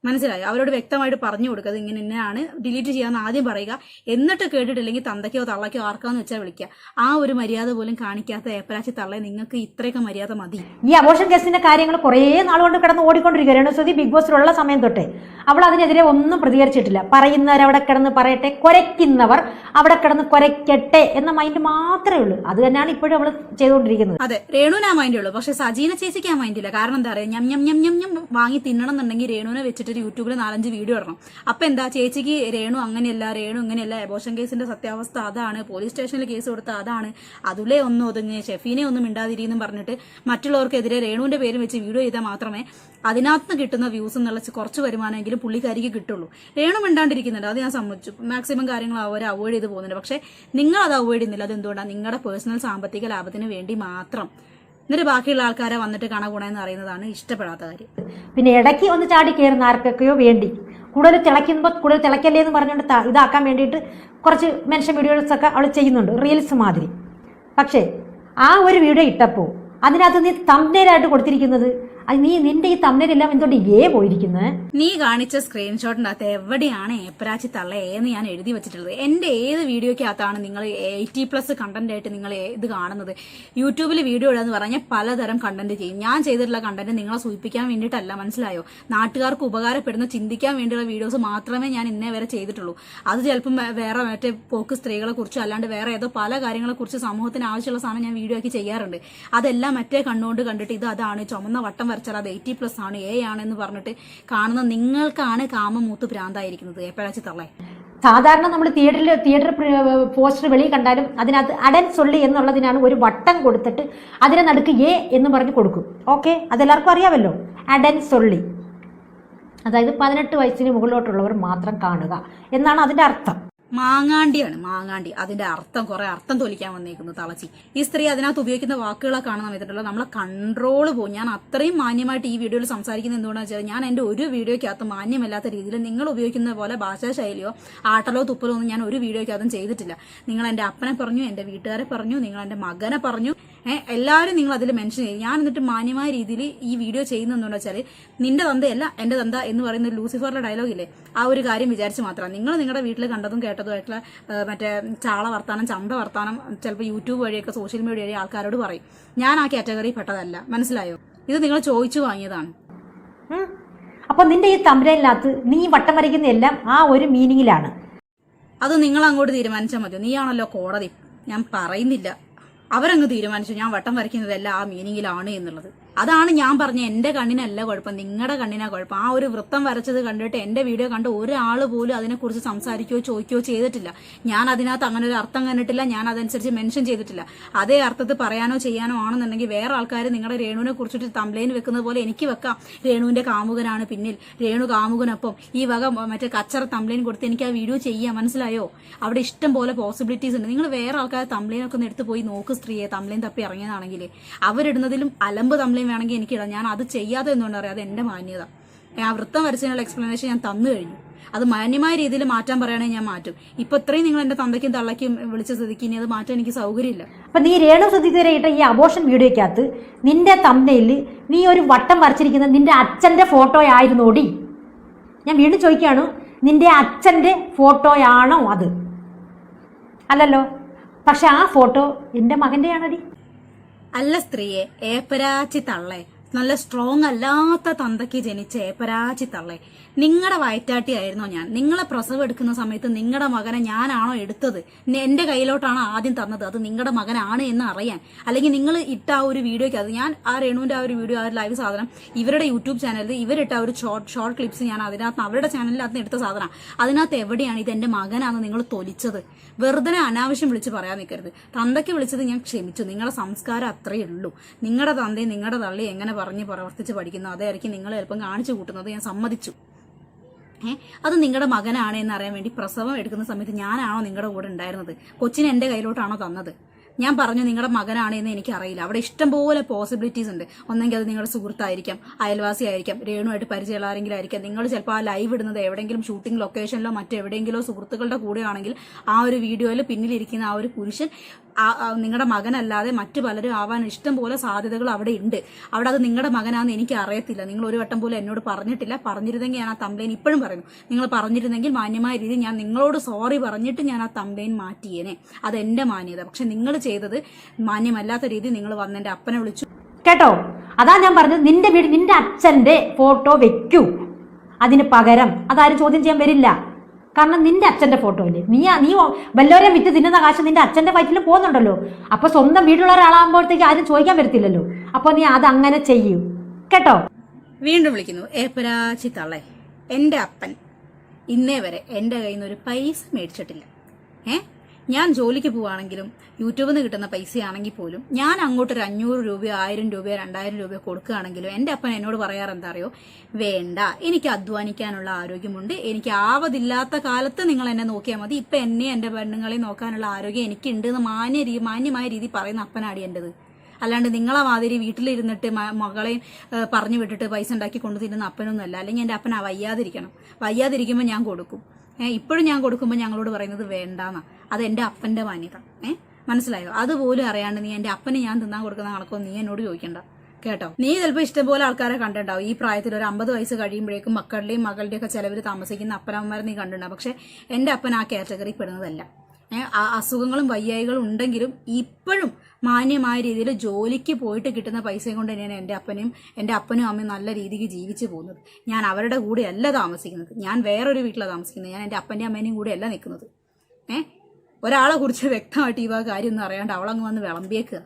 മനസ്സിലായോ? അവരോട് വ്യക്തമായിട്ട് പറഞ്ഞു കൊടുക്കുക, ഇങ്ങനെ ഇന്നയാണ് ഡിലീറ്റ് ചെയ്യാമെന്ന് ആദ്യം പറയുക. എന്നിട്ട് കേട്ടിട്ടില്ലെങ്കിൽ തന്തയ്ക്കോ തള്ളയ്ക്കോ ആർക്കാന്ന് വെച്ചാൽ വിളിക്കുക. ആ ഒരു മര്യാദ പോലും കാണിക്കാത്ത ഏപ്പരാച്ചി തള്ളെ നിങ്ങൾക്ക് ഇത്രയൊക്കെ മര്യാദ മതി. ഈ അബോർഷൻ കേസിന്റെ കാര്യങ്ങൾ കുറേ നാളുകൊണ്ട് കിടന്ന് ഓടിക്കൊണ്ടിരിക്കുക രേണു സുധി ബിഗ് ബോസിലുള്ള സമയം തൊട്ടേ. അവൾ അതിനെതിരെ ഒന്നും പ്രതികരിച്ചിട്ടില്ല. പറയുന്നവർ അവിടെ കിടന്ന് പറയട്ടെ, കുരയ്ക്കുന്നവർ അവിടെ കിടന്ന് കുരയ്ക്കട്ടെ എന്ന മൈൻഡ് മാത്രമേ ഉള്ളൂ. അത് തന്നെയാണ് ഇപ്പോഴും അവൾ ചെയ്തുകൊണ്ടിരിക്കുന്നത്. അതെ, രേണുവിന് ആ മൈൻഡേ ഉള്ളൂ. പക്ഷെ സജീന ചേച്ചിക്ക് ആ മൈൻഡില്ല. കാരണം എന്താ പറയുക, ഞം ഞം ഞം ഞം ഞം വാങ്ങി തിന്നണം എന്നുണ്ടെങ്കിൽ രേണുവിനെ വെച്ചിട്ട് യൂട്യൂബിൽ 4-5 വീഡിയോ ഇടണം. അപ്പൊ എന്താ, ചേച്ചിക്ക് രേണു അങ്ങനെയല്ല, രേണു ഇങ്ങനെയല്ല, അബോർഷൻ കേസിന്റെ സത്യാവസ്ഥ അതാണ്, പോലീസ് സ്റ്റേഷനിൽ കേസ് കൊടുത്ത അതാണ്, അതുലെ ഒന്നും ഒതുങ്ങി, ഷെഫീനെ ഒന്നും മിണ്ടാതിരിയെന്നും പറഞ്ഞിട്ട് മറ്റുള്ളവർക്കെതിരെ രേണുവിന്റെ പേര് വെച്ച് വീഡിയോ ചെയ്താൽ മാത്രമേ അതിനകത്ത് കിട്ടുന്ന വ്യൂസ് എന്നുള്ള കുറച്ച് വരുമാനമെങ്കിലും പുള്ളിക്കാരിക്ക് കിട്ടുള്ളൂ. രേണു മിണ്ടാണ്ടിരിക്കുന്നുണ്ട്, അത് ഞാൻ സമ്മതിച്ചു. മാക്സിമം കാര്യങ്ങൾ അവർ അവോയ്ഡ് ചെയ്ത് പോകുന്നുണ്ട്. പക്ഷെ നിങ്ങൾ അത് അവോയ്ഡ് ചെയ്യുന്നില്ല. അതെന്തുകൊണ്ടാണ്? നിങ്ങളുടെ പേഴ്സണൽ സാമ്പത്തിക ലാഭത്തിന് വേണ്ടി മാത്രം. എന്നിട്ട് ബാക്കിയുള്ള ആൾക്കാരെ വന്നിട്ട് കണകുണെന്ന് അറിയുന്നതാണ് ഇഷ്ടപ്പെടാത്ത കാര്യം. പിന്നെ ഇടയ്ക്ക് ഒന്ന് ചാടി കയറുന്ന ആർക്കൊക്കെയോ വേണ്ടി കൂടുതൽ തിളയ്ക്കുമ്പോൾ കൂടുതൽ തിളയ്ക്കല്ലേ എന്ന് പറഞ്ഞുകൊണ്ട് ഇതാക്കാൻ വേണ്ടിയിട്ട് കുറച്ച് മെൻഷൻ വീഡിയോസ് ഒക്കെ അവൾ ചെയ്യുന്നുണ്ട്, റീൽസ് മാതിരി. പക്ഷേ ആ ഒരു വീഡിയോ ഇട്ടപ്പോൾ അതിനകത്ത് നീ തംബ്നെയിലായിട്ട് കൊടുത്തിരിക്കുന്നത്, നിന്റെ ഈ തംബ്നെയിലെല്ലാം എന്തുകൊണ്ട് പോയിരിക്കുന്നത്? നീ കാണിച്ച സ്ക്രീൻഷോട്ടിനകത്ത് എവിടെയാണ് ഏപ്പരാച്ചി തള്ളേ എന്ന് ഞാൻ എഴുതി വെച്ചിട്ടുള്ളത്? എന്റെ ഏത് വീഡിയോക്കകത്താണ് നിങ്ങൾ 80+ കണ്ടന്റ് ആയിട്ട് നിങ്ങൾ ഇത് കാണുന്നത്? യൂട്യൂബിൽ വീഡിയോ ഇടാന്ന് പറഞ്ഞാൽ പലതരം കണ്ടന്റ് ചെയ്യും. ഞാൻ ചെയ്തിട്ടുള്ള കണ്ടന്റ് നിങ്ങളെ സൂചിപ്പിക്കാൻ വേണ്ടിയിട്ടല്ല, മനസ്സിലായോ? നാട്ടുകാർക്ക് ഉപകാരപ്പെടുന്ന, ചിന്തിക്കാൻ വേണ്ടിയുള്ള വീഡിയോസ് മാത്രമേ ഞാൻ ഇന്നേ വരെ ചെയ്തിട്ടുള്ളൂ. അത് ചിലപ്പം വേറെ മറ്റേ പോക്ക് സ്ത്രീകളെ കുറിച്ചോ അല്ലാണ്ട് വേറെ ഏതോ പല കാര്യങ്ങളെ കുറിച്ച് സമൂഹത്തിന് ആവശ്യമുള്ള സാധനം ഞാൻ വീഡിയോ ആക്കി ചെയ്യാറുണ്ട്. അതെല്ലാം മറ്റേ കണ്ണുകൊണ്ട് കണ്ടിട്ട് ഇത് അതാണ്, ചുമന്ന വട്ടം വരച്ചാൽ അത് 80+ ആണ്, ആണെന്ന് പറഞ്ഞിട്ട് കാണുന്ന നിങ്ങൾക്കാണ് കാമമൂത്ത് ഭ്രാന്തായിരിക്കുന്നത്. ഏപ്പഴാച്ചി തള്ളേ. സാധാരണ നമ്മൾ തിയേറ്റർ പോസ്റ്റർ വെളിയിൽ കണ്ടാലും അതിനകത്ത് അടൻ സൊള്ളി എന്നുള്ളതിനാണ് ഒരു വട്ടം കൊടുത്തിട്ട് അതിനെ നടുക്ക് എന്ന് പറഞ്ഞ് കൊടുക്കും. ഓക്കെ, അതെല്ലാവർക്കും അറിയാമല്ലോ, അടൻ സൊള്ളി. അതായത് 18 വയസ്സിന് മുകളിലോട്ടുള്ളവർ മാത്രം കാണുക എന്നാണ് അതിന്റെ അർത്ഥം. മാങ്ങാണ്ടിയാണ്, മാങ്ങാണ്ടി. അതിന്റെ അർത്ഥം കുറെ അർത്ഥം തൊലിക്കാൻ വന്നേക്കുന്നു തളച്ചി. ഈ സ്ത്രീ അതിനകത്ത് ഉപയോഗിക്കുന്ന വാക്കുകളെ കാണാൻ പറ്റുള്ളൂ, നമ്മളെ കൺട്രോള് പോകും. ഞാൻ അത്രയും മാന്യമായിട്ട് ഈ വീഡിയോയിൽ സംസാരിക്കുന്നത് എന്തുകൊണ്ടാണെന്ന് വെച്ചാൽ ഞാൻ എന്റെ ഒരു വീഡിയോയ്ക്കകത്ത് മാന്യമല്ലാത്ത രീതിയിൽ നിങ്ങൾ ഉപയോഗിക്കുന്ന പോലെ ഭാഷാ ശൈലിയോ ആട്ടലോ തുപ്പലോ ഒന്നും ഞാൻ ഒരു വീഡിയോയ്ക്കകത്തും ചെയ്തിട്ടില്ല. നിങ്ങൾ എന്റെ അപ്പനെ പറഞ്ഞു, എന്റെ വീട്ടുകാരെ പറഞ്ഞു, നിങ്ങൾ എന്റെ മകനെ പറഞ്ഞു, എല്ലാവരും നിങ്ങൾ അതിൽ മെൻഷൻ ചെയ്യും. ഞാൻ എന്നിട്ട് മാന്യമായ രീതിയിൽ ഈ വീഡിയോ ചെയ്യുന്നതെന്ന് വെച്ചാൽ നിന്റെ തന്തയല്ല എന്റെ തന്ത എന്ന് പറയുന്ന ലൂസിഫറിന്റെ ഡയലോഗില്ലേ, ആ ഒരു കാര്യം വിചാരിച്ച് മാത്രമാണ്. നിങ്ങൾ നിങ്ങളുടെ വീട്ടിൽ കണ്ടതും കേട്ടതുമായിട്ടുള്ള മറ്റേ ചാള വർത്താനം, ചന്ത വർത്താനം ചിലപ്പോൾ യൂട്യൂബ് വഴിയൊക്കെ സോഷ്യൽ മീഡിയ വഴി ആൾക്കാരോട് പറയും. ഞാൻ ആ കാറ്റഗറി പെട്ടതല്ല, മനസ്സിലായോ? ഇത് നിങ്ങൾ ചോദിച്ചു വാങ്ങിയതാണ്. അപ്പൊ നിന്റെ ഈ തമ്പനയിനകത്ത് നീ വട്ടം വരയ്ക്കുന്ന എല്ലാം ആ ഒരു മീനിങ്ങിലാണ്. അത് നിങ്ങൾ അങ്ങോട്ട് തീരുമാനിച്ചാൽ മതിയോ? നീയാണല്ലോ കോടതി, ഞാൻ പറയുന്നില്ല. അവരങ്ങ് തീരുമാനിച്ചു ഞാൻ വട്ടം വരയ്ക്കുന്നതെല്ലാം ആ മീനിങ്ങിലാണ് എന്നുള്ളത്. അതാണ് ഞാൻ പറഞ്ഞ, എന്റെ കണ്ണിനല്ല കുഴപ്പം, നിങ്ങളുടെ കണ്ണിനാ കുഴപ്പം. ആ ഒരു വൃത്തം വരച്ചത് കണ്ടിട്ട് എന്റെ വീഡിയോ കണ്ട് ഒരാൾ പോലും അതിനെക്കുറിച്ച് സംസാരിക്കുകയോ ചോദിക്കുകയോ ചെയ്തിട്ടില്ല. ഞാൻ അതിനകത്ത് അങ്ങനെ ഒരു അർത്ഥം കണ്ടിട്ടില്ല, ഞാൻ അതനുസരിച്ച് മെൻഷൻ ചെയ്തിട്ടില്ല. അതേ അർത്ഥത്തിൽ പറയാനോ ചെയ്യാനോ ആണെന്നുണ്ടെങ്കിൽ വേറെ ആൾക്കാർ നിങ്ങളുടെ രേണുവിനെ കുറിച്ചിട്ട് തംബ്ലൈൻ വെക്കുന്നത് പോലെ എനിക്ക് വെക്കാം. രേണുവിന്റെ കാമുകനാണ് പിന്നിൽ, രേണു കാമുകനൊപ്പം ഈ വക മറ്റേ കച്ചറ തംബ്ലൈൻ കൊടുത്ത് എനിക്ക് ആ വീഡിയോ ചെയ്യാം, മനസ്സിലായോ? അവിടെ ഇഷ്ടം പോലെ പോസിബിലിറ്റീസ് ഉണ്ട്. നിങ്ങൾ വേറെ ആൾക്കാർ തംബ്ലൈനൊക്കെ ഒന്ന് എടുത്ത് പോയി നോക്ക്. സ്ത്രീയെ തംബ്ലൈൻ തപ്പി ഇറങ്ങിയതാണെങ്കിൽ അവരിടുന്നതിലും അലമ്പ് തംബ്ലൈൻ വേണമെങ്കിൽ എനിക്കിടാം. ഞാൻ അത് ചെയ്യാതെ എന്തുകൊണ്ട് അറിയാം, അത് എന്റെ മാന്യത. ആ വൃത്തം വരച്ചതിനുള്ള എക്സ്പ്ലനേഷൻ ഞാൻ തന്നു കഴിഞ്ഞു. അത് മാന്യമായ രീതിയിൽ മാറ്റാൻ പറയുകയാണെങ്കിൽ ഞാൻ മാറ്റും. ഇപ്പൊ ഇത്രയും നിങ്ങൾ എന്റെ തന്തയ്ക്കും തള്ളയ്ക്കും വിളിച്ച സ്ഥിതിക്ക് ഇനി അത് മാറ്റാൻ എനിക്ക് സൗകര്യമില്ല. അപ്പൊ നീ രേണു സുധിതരയിട്ട ഈ അബോർഷൻ വീഡിയോയ്ക്കകത്ത് നിന്റെ തംബ്നെയിലിൽ നീ ഒരു വട്ടം വരച്ചിരിക്കുന്നത് നിന്റെ അച്ഛന്റെ ഫോട്ടോയായിരുന്നോടി? ഞാൻ വീണ്ടും ചോദിക്കുകയാണ്, നിന്റെ അച്ഛന്റെ ഫോട്ടോയാണോ അത്? അല്ലല്ലോ. പക്ഷെ ആ ഫോട്ടോ എന്റെ മകന്റെ ആണടി. അല്ല സ്ത്രീയെ, ഏപ്പരാച്ചി തള്ളേ, നല്ല സ്ട്രോങ് അല്ലാത്ത തന്തയ്ക്ക് ജനിച്ച ഏപ്പരാച്ചി തള്ളേ, നിങ്ങളുടെ വയറ്റാട്ടി ആയിരുന്നോ ഞാൻ? നിങ്ങളെ പ്രസവം എടുക്കുന്ന സമയത്ത് നിങ്ങളുടെ മകനെ ഞാനാണോ എടുത്തത്? എന്റെ കയ്യിലോട്ടാണോ ആദ്യം തന്നത്? അത് നിങ്ങളുടെ മകനാണ് എന്ന് അറിയാൻ, അല്ലെങ്കിൽ നിങ്ങൾ ഇട്ട ആ ഒരു വീഡിയോയ്ക്ക്, അത് ഞാൻ ആ രേണുവിന്റെ ആ ഒരു വീഡിയോ, ആ ഒരു ലൈവ് സാധനം ഇവരുടെ യൂട്യൂബ് ചാനലിൽ ഇവരിട്ട ഒരു ഷോർട്ട് ക്ലിപ്സ് ഞാൻ അതിനകത്ത് അവരുടെ ചാനലിൽ അകത്ത് എടുത്ത സാധനം, അതിനകത്ത് എവിടെയാണ് ഇത് എന്റെ മകനാണെന്ന് നിങ്ങൾ തൊലിച്ചത്? വെറുതെ അനാവശ്യം വിളിച്ച് പറയാൻ നിൽക്കരുത്. തന്തയ്ക്ക് വിളിച്ചത് ഞാൻ ക്ഷമിച്ചു, നിങ്ങളുടെ സംസ്കാരം അത്രയേ ഉള്ളൂ. നിങ്ങളുടെ തന്തയും നിങ്ങളുടെ തള്ളി എങ്ങനെ പറഞ്ഞ് പ്രവർത്തിച്ച് പഠിക്കുന്നു അതായിരിക്കും നിങ്ങൾ ചിലപ്പം കാണിച്ചു കൂട്ടുന്നത്, ഞാൻ സമ്മതിച്ചു. അത് നിങ്ങളുടെ മകനാണ് എന്നറിയാൻ വേണ്ടി പ്രസവം എടുക്കുന്ന സമയത്ത് ഞാനാണോ നിങ്ങളുടെ കൂടെ ഉണ്ടായിരുന്നത്? കൊച്ചിനെ എന്റെ കയ്യിലോട്ടാണോ തന്നത്? ഞാൻ പറഞ്ഞു നിങ്ങളുടെ മകനാണ് എന്ന് എനിക്കറിയില്ല. അവിടെ ഇഷ്ടംപോലെ പോസിബിലിറ്റീസ് ഉണ്ട്. ഒന്നെങ്കിൽ അത് നിങ്ങളുടെ സുഹൃത്തായിരിക്കാം, അയൽവാസി ആയിരിക്കാം, രേണുമായിട്ട് പരിചയമുള്ള ആരെങ്കിലും ആയിരിക്കാം. നിങ്ങൾ ചിലപ്പോൾ ആ ലൈവ് ഇടുന്നത് എവിടെയെങ്കിലും ഷൂട്ടിംഗ് ലൊക്കേഷനിലോ മറ്റെവിടെയെങ്കിലോ സുഹൃത്തുക്കളുടെ കൂടെയാണെങ്കിൽ ആ ഒരു വീഡിയോയിൽ പിന്നിലിരിക്കുന്ന ആ ഒരു പുരുഷൻ നിങ്ങളുടെ മകനല്ലാതെ മറ്റു പലരും ആവാൻ ഇഷ്ടം പോലെ സാധ്യതകൾ അവിടെ ഉണ്ട്. അവിടെ അത് നിങ്ങളുടെ മകനാണെന്ന് എനിക്ക് അറിയത്തില്ല. നിങ്ങൾ ഒരു വട്ടം പോലും എന്നോട് പറഞ്ഞിട്ടില്ല. പറഞ്ഞിരുന്നെങ്കിൽ ഞാൻ ആ തംബ്ലൈൻ ഇപ്പോഴും പറയുന്നു, നിങ്ങൾ പറഞ്ഞിരുന്നെങ്കിൽ മാന്യമായ രീതിയിൽ ഞാൻ നിങ്ങളോട് സോറി പറഞ്ഞിട്ട് ഞാൻ ആ തംബ്ലൈൻ മാറ്റിയേനെ. അതെന്റെ മാന്യത. പക്ഷെ നിങ്ങൾ ചെയ്തത് മാന്യമല്ലാത്ത രീതിയിൽ നിങ്ങൾ വന്ന് എന്റെ അപ്പനെ വിളിച്ചു. കേട്ടോ, അതാ ഞാൻ പറഞ്ഞത്, നിന്റെ അച്ഛന്റെ ഫോട്ടോ വെക്കൂ. അതിന് പകരം അതാരും ചോദ്യം ചെയ്യാൻ വരില്ല. കാരണം നിന്റെ അച്ഛന്റെ ഫോട്ടോ ഇല്ലേ, നീ വല്ലവരെയും വിറ്റ് തിന്നുന്ന കാശ് നിന്റെ അച്ഛന്റെ വയറ്റിൽ പോകുന്നുണ്ടല്ലോ. അപ്പൊ സ്വന്തം വീട്ടിലുള്ള ഒരാളാകുമ്പോഴത്തേക്ക് ആരും ചോദിക്കാൻ വരത്തില്ലല്ലോ. അപ്പൊ നീ അത് അങ്ങനെ ചെയ്യൂ കേട്ടോ. വീണ്ടും വിളിക്കുന്നു ഏപ്പരാച്ചി തള്ളേ. എന്റെ അപ്പൻ ഇന്നേ വരെ എന്റെ കയ്യിൽ നിന്ന് ഒരു പൈസ മേടിച്ചിട്ടില്ല. ഞാൻ ജോലിക്ക് പോവാണെങ്കിലും യൂട്യൂബിൽ നിന്ന് കിട്ടുന്ന പൈസയാണെങ്കിൽ പോലും ഞാൻ അങ്ങോട്ട് ഒരു 500 രൂപയോ 1000 രൂപയോ 2000 രൂപയോ കൊടുക്കുകയാണെങ്കിലും എൻ്റെ അപ്പൻ എന്നോട് പറയാറ് എന്താ അറിയോ, വേണ്ട, എനിക്ക് അധ്വാനിക്കാനുള്ള ആരോഗ്യമുണ്ട്, എനിക്ക് ആവതില്ലാത്ത കാലത്ത് നിങ്ങൾ എന്നെ നോക്കിയാൽ മതി, ഇപ്പൊ എന്നെ എൻ്റെ പെണ്ണുങ്ങളെ നോക്കാനുള്ള ആരോഗ്യം എനിക്കുണ്ട് എന്ന് മാന്യമായ രീതി പറയുന്ന അപ്പനാടി എൻ്റെത്. അല്ലാണ്ട് നിങ്ങളെ മാതിരി വീട്ടിലിരുന്നിട്ട് മകളെയും പറഞ്ഞു വിട്ടിട്ട് പൈസ ഉണ്ടാക്കി കൊണ്ടു തിന്നുന്ന അപ്പനൊന്നുമല്ല. അല്ലെങ്കിൽ എൻ്റെ അപ്പൻ വയ്യാതിരിക്കുമ്പോൾ ഞാൻ കൊടുക്കും. ഇപ്പോഴും ഞാൻ കൊടുക്കുമ്പോൾ ഞങ്ങളോട് പറയുന്നത് വേണ്ടാന്നാ. അത് എൻ്റെ അപ്പൻ്റെ മാന്യത. മനസ്സിലായോ? അതുപോലും അറിയാണ്ട് നീ എൻ്റെ അപ്പന് ഞാൻ തിന്നാൻ കൊടുക്കുന്ന കണക്കോ നീ എന്നോട് ചോദിക്കണ്ട കേട്ടോ. നീ ചിലപ്പോൾ ഇഷ്ടംപോലെ ആൾക്കാരെ കണ്ടിട്ടുണ്ടാവും. ഈ പ്രായത്തിൽ ഒരു 50 വയസ്സ് കഴിയുമ്പോഴേക്കും മക്കളുടെയും മകളുടെയും ഒക്കെ ചിലവർ താമസിക്കുന്ന അപ്പനമ്മമാരെ നീ കണ്ടിട്ടുണ്ടാവും. പക്ഷെ എൻ്റെ അപ്പൻ ആ കാറ്റഗറി പെടുന്നതല്ല. അസുഖങ്ങളും വയ്യായികളും ഉണ്ടെങ്കിലും ഇപ്പോഴും മാന്യമായ രീതിയിൽ ജോലിക്ക് പോയിട്ട് കിട്ടുന്ന പൈസയും കൊണ്ട് തന്നെയാണ് എൻ്റെ അപ്പനും അമ്മയും നല്ല രീതിക്ക് ജീവിച്ചു പോകുന്നത്. ഞാൻ അവരുടെ കൂടെയല്ല താമസിക്കുന്നത്, ഞാൻ വേറൊരു വീട്ടിലാണ് താമസിക്കുന്നത്. ഞാൻ എൻ്റെ അപ്പൻ്റെ അമ്മേനെയും കൂടെയല്ല നിൽക്കുന്നത്. ഒരാളെ കുറിച്ച് വ്യക്തമായിട്ട് ഈ കാര്യം ഒന്നും അറിയാണ്ട് അവളങ്ങ് വന്ന് വിളമ്പിയേക്കുക.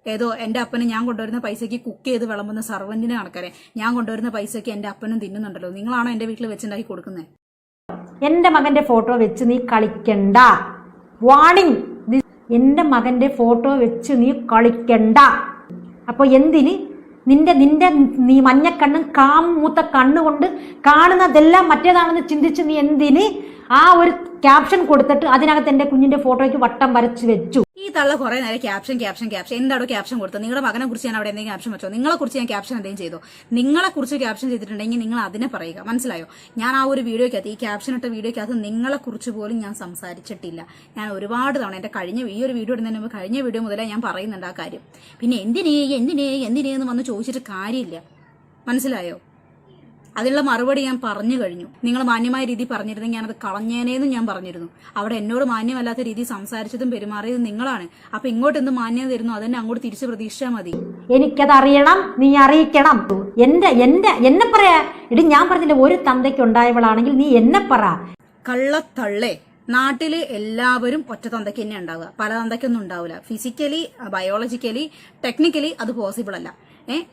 ഏതോ എൻ്റെ അപ്പന് ഞാൻ കൊണ്ടുവരുന്ന പൈസയ്ക്ക് കുക്ക് ചെയ്ത് വിളമ്പുന്ന സർവന്റിനെ കണക്കാരെ ഞാൻ കൊണ്ടുവരുന്ന പൈസയ്ക്ക് എൻ്റെ അപ്പനും തിന്നുന്നുണ്ടല്ലോ. നിങ്ങളാണോ എൻ്റെ വീട്ടിൽ വെച്ചുണ്ടാക്കി കൊടുക്കുന്നത്? എൻ്റെ മകന്റെ ഫോട്ടോ വെച്ച് നീ കളിക്കണ്ട. വാണിംഗ്, എൻ്റെ മകന്റെ ഫോട്ടോ വെച്ച് നീ കളിക്കണ്ട. അപ്പോൾ എന്തിന് നീ മഞ്ഞക്കണ്ണും മൂത്ത കണ്ണുകൊണ്ട് കാണുന്നതെല്ലാം മറ്റേതാണെന്ന് ചിന്തിച്ച് നീ എന്തിന് ആ ഒരു ക്യാപ്ഷൻ കൊടുത്തിട്ട് അതിനകത്ത് എൻ്റെ കുഞ്ഞിന്റെ ഫോട്ടോയ്ക്ക് വട്ടം വരച്ച് വെച്ചു? ഈ തള്ള കുറെ നേരം ക്യാപ്ഷൻ എന്താണോ ക്യാപ്ഷൻ കൊടുത്തത്? നിങ്ങളുടെ മകനെ കുറിച്ച് ഞാൻ അവിടെ എന്തെങ്കിലും ക്യാപ്ഷൻ വെച്ചോ? നിങ്ങളെ കുറിച്ച് ഞാൻ ക്യാപ്ഷൻ എന്തെങ്കിലും ചെയ്തോ? നിങ്ങളെ കുറിച്ച് ക്യാപ്ഷൻ ചെയ്തിട്ടുണ്ടെങ്കിൽ നിങ്ങൾ അതിനെ പറയുക. മനസ്സിലായോ? ഞാൻ ആ ഒരു വീഡിയോക്കകത്ത്, ഈ ക്യാപ്ഷൻ ഇട്ട വീഡിയോക്കകത്ത് നിങ്ങളെ കുറിച്ച് പോലും ഞാൻ സംസാരിച്ചിട്ടില്ല. ഞാൻ ഒരുപാട് തവണ എൻ്റെ ഈ ഒരു വീഡിയോ ഇടുന്നതിന് മുമ്പ് കഴിഞ്ഞ വീഡിയോ മുതലേ ഞാൻ പറയുന്നുണ്ട് ആ കാര്യം. പിന്നെ എന്തിനേന്ന് വന്ന് ചോദിച്ചിട്ട് കാര്യമില്ല. മനസ്സിലായോ? അതിനുള്ള മറുപടി ഞാൻ പറഞ്ഞു കഴിഞ്ഞു. നിങ്ങൾ മാന്യമായ രീതി പറഞ്ഞിരുന്നെങ്കിൽ ഞാനത് കളഞ്ഞേനേന്നും ഞാൻ പറഞ്ഞിരുന്നു. അവിടെ എന്നോട് മാന്യമല്ലാത്ത രീതി സംസാരിച്ചതും പെരുമാറിയതും നിങ്ങളാണ്. അപ്പൊ ഇങ്ങോട്ട് എന്ത് മാന്യത തരുന്നു അതന്നെ അങ്ങോട്ട് തിരിച്ച് പ്രതീക്ഷിച്ചാൽ മതി. എനിക്കത് അറിയണം, നീ അറിയിക്കണം. എന്നെ പറയാ ഇടി. ഞാൻ പറഞ്ഞില്ല ഒരു തന്തയ്ക്ക് ഉണ്ടായവളാണെങ്കിൽ നീ എന്നെ പറ. കള്ളത്തള്ളേ. നാട്ടില് എല്ലാവരും ഒറ്റ തന്തയ്ക്ക് തന്നെ ഉണ്ടാവുക, പല തന്തയ്ക്കൊന്നും ഉണ്ടാവില്ല. ഫിസിക്കലി, ബയോളജിക്കലി, ടെക്നിക്കലി അത് പോസിബിൾ അല്ല.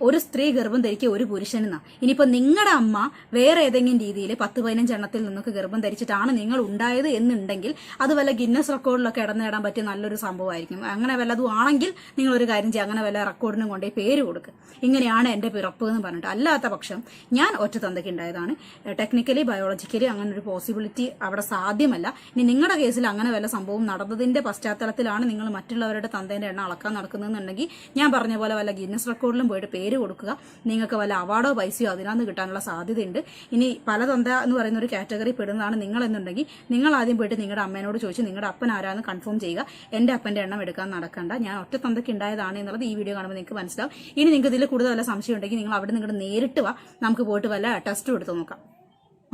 ഒരു സ്ത്രീ ഗർഭം ധരിക്കുക ഒരു പുരുഷനെന്നാ. ഇനിയിപ്പോ നിങ്ങളുടെ അമ്മ വേറെ ഏതെങ്കിലും രീതിയിൽ 10-15 എണ്ണത്തിൽ നിന്നൊക്കെ ഗർഭം ധരിച്ചിട്ടാണ് നിങ്ങൾ ഉണ്ടായത് എന്നുണ്ടെങ്കിൽ അത് വല്ല ഗിന്നസ് റെക്കോർഡിലൊക്കെ ഇടം നേടാൻ പറ്റിയ നല്ലൊരു സംഭവമായിരിക്കും. അങ്ങനെ വല്ലതും ആണെങ്കിൽ നിങ്ങൾ ഒരു കാര്യം ചെയ്യുക, അങ്ങനെ വല്ല റെക്കോർഡിനും കൊണ്ടേ പേര് കൊടുക്കുക, ഇങ്ങനെയാണ് എൻ്റെ പിറപ്പ് എന്ന് പറഞ്ഞിട്ട്. അല്ലാത്ത പക്ഷം ഞാൻ ഒറ്റ തന്തയ്ക്ക് ഉണ്ടായതാണ്. ടെക്നിക്കലി, ബയോളജിക്കലി അങ്ങനെ ഒരു പോസിബിലിറ്റി അവിടെ സാധ്യമല്ല. ഇനി നിങ്ങളുടെ കേസിൽ അങ്ങനെ വല്ല സംഭവം നടന്നതിന്റെ പശ്ചാത്തലത്തിലാണ് നിങ്ങൾ മറ്റുള്ളവരുടെ തന്തേന്റെ എണ്ണം അളക്കാൻ നടക്കുന്നതെന്നുണ്ടെങ്കിൽ ഞാൻ പറഞ്ഞ പോലെ വല്ല ഗിന്നസ് റെക്കോർഡിലും പേര് കൊടുക്കുക. നിങ്ങൾക്ക് വല്ല അവാർഡോ പൈസയോ അതിനകത്ത് കിട്ടാനുള്ള സാധ്യതയുണ്ട്. ഇനി പല തന്ത എന്ന് പറയുന്ന ഒരു കാറ്റഗറി പെടുന്നതാണ് നിങ്ങൾ എന്നുണ്ടെങ്കിൽ നിങ്ങൾ ആദ്യം പോയിട്ട് നിങ്ങളുടെ അമ്മേനോട് ചോദിച്ച് നിങ്ങളുടെ അപ്പൻ ആരാന്ന് കൺഫേം ചെയ്യുക. എൻ്റെ അപ്പൻ്റെ എണ്ണം എടുക്കാൻ നടക്കണ്ട. ഞാൻ ഒറ്റ തന്തയ്ക്ക് ഉണ്ടായതാണ് എന്നുള്ളത് ഈ വീഡിയോ കാണുമ്പോൾ നിങ്ങൾക്ക് മനസ്സിലാവും. ഇനി നിങ്ങൾക്ക് ഇതിൽ കൂടുതൽ വല്ല സംശയം ഉണ്ടെങ്കിൽ നിങ്ങൾ അവിടെ നിങ്ങളുടെ നേരിട്ട് വാ, നമുക്ക് പോയിട്ട് വല്ല ടെസ്റ്റ് എടുത്ത് നോക്കാം.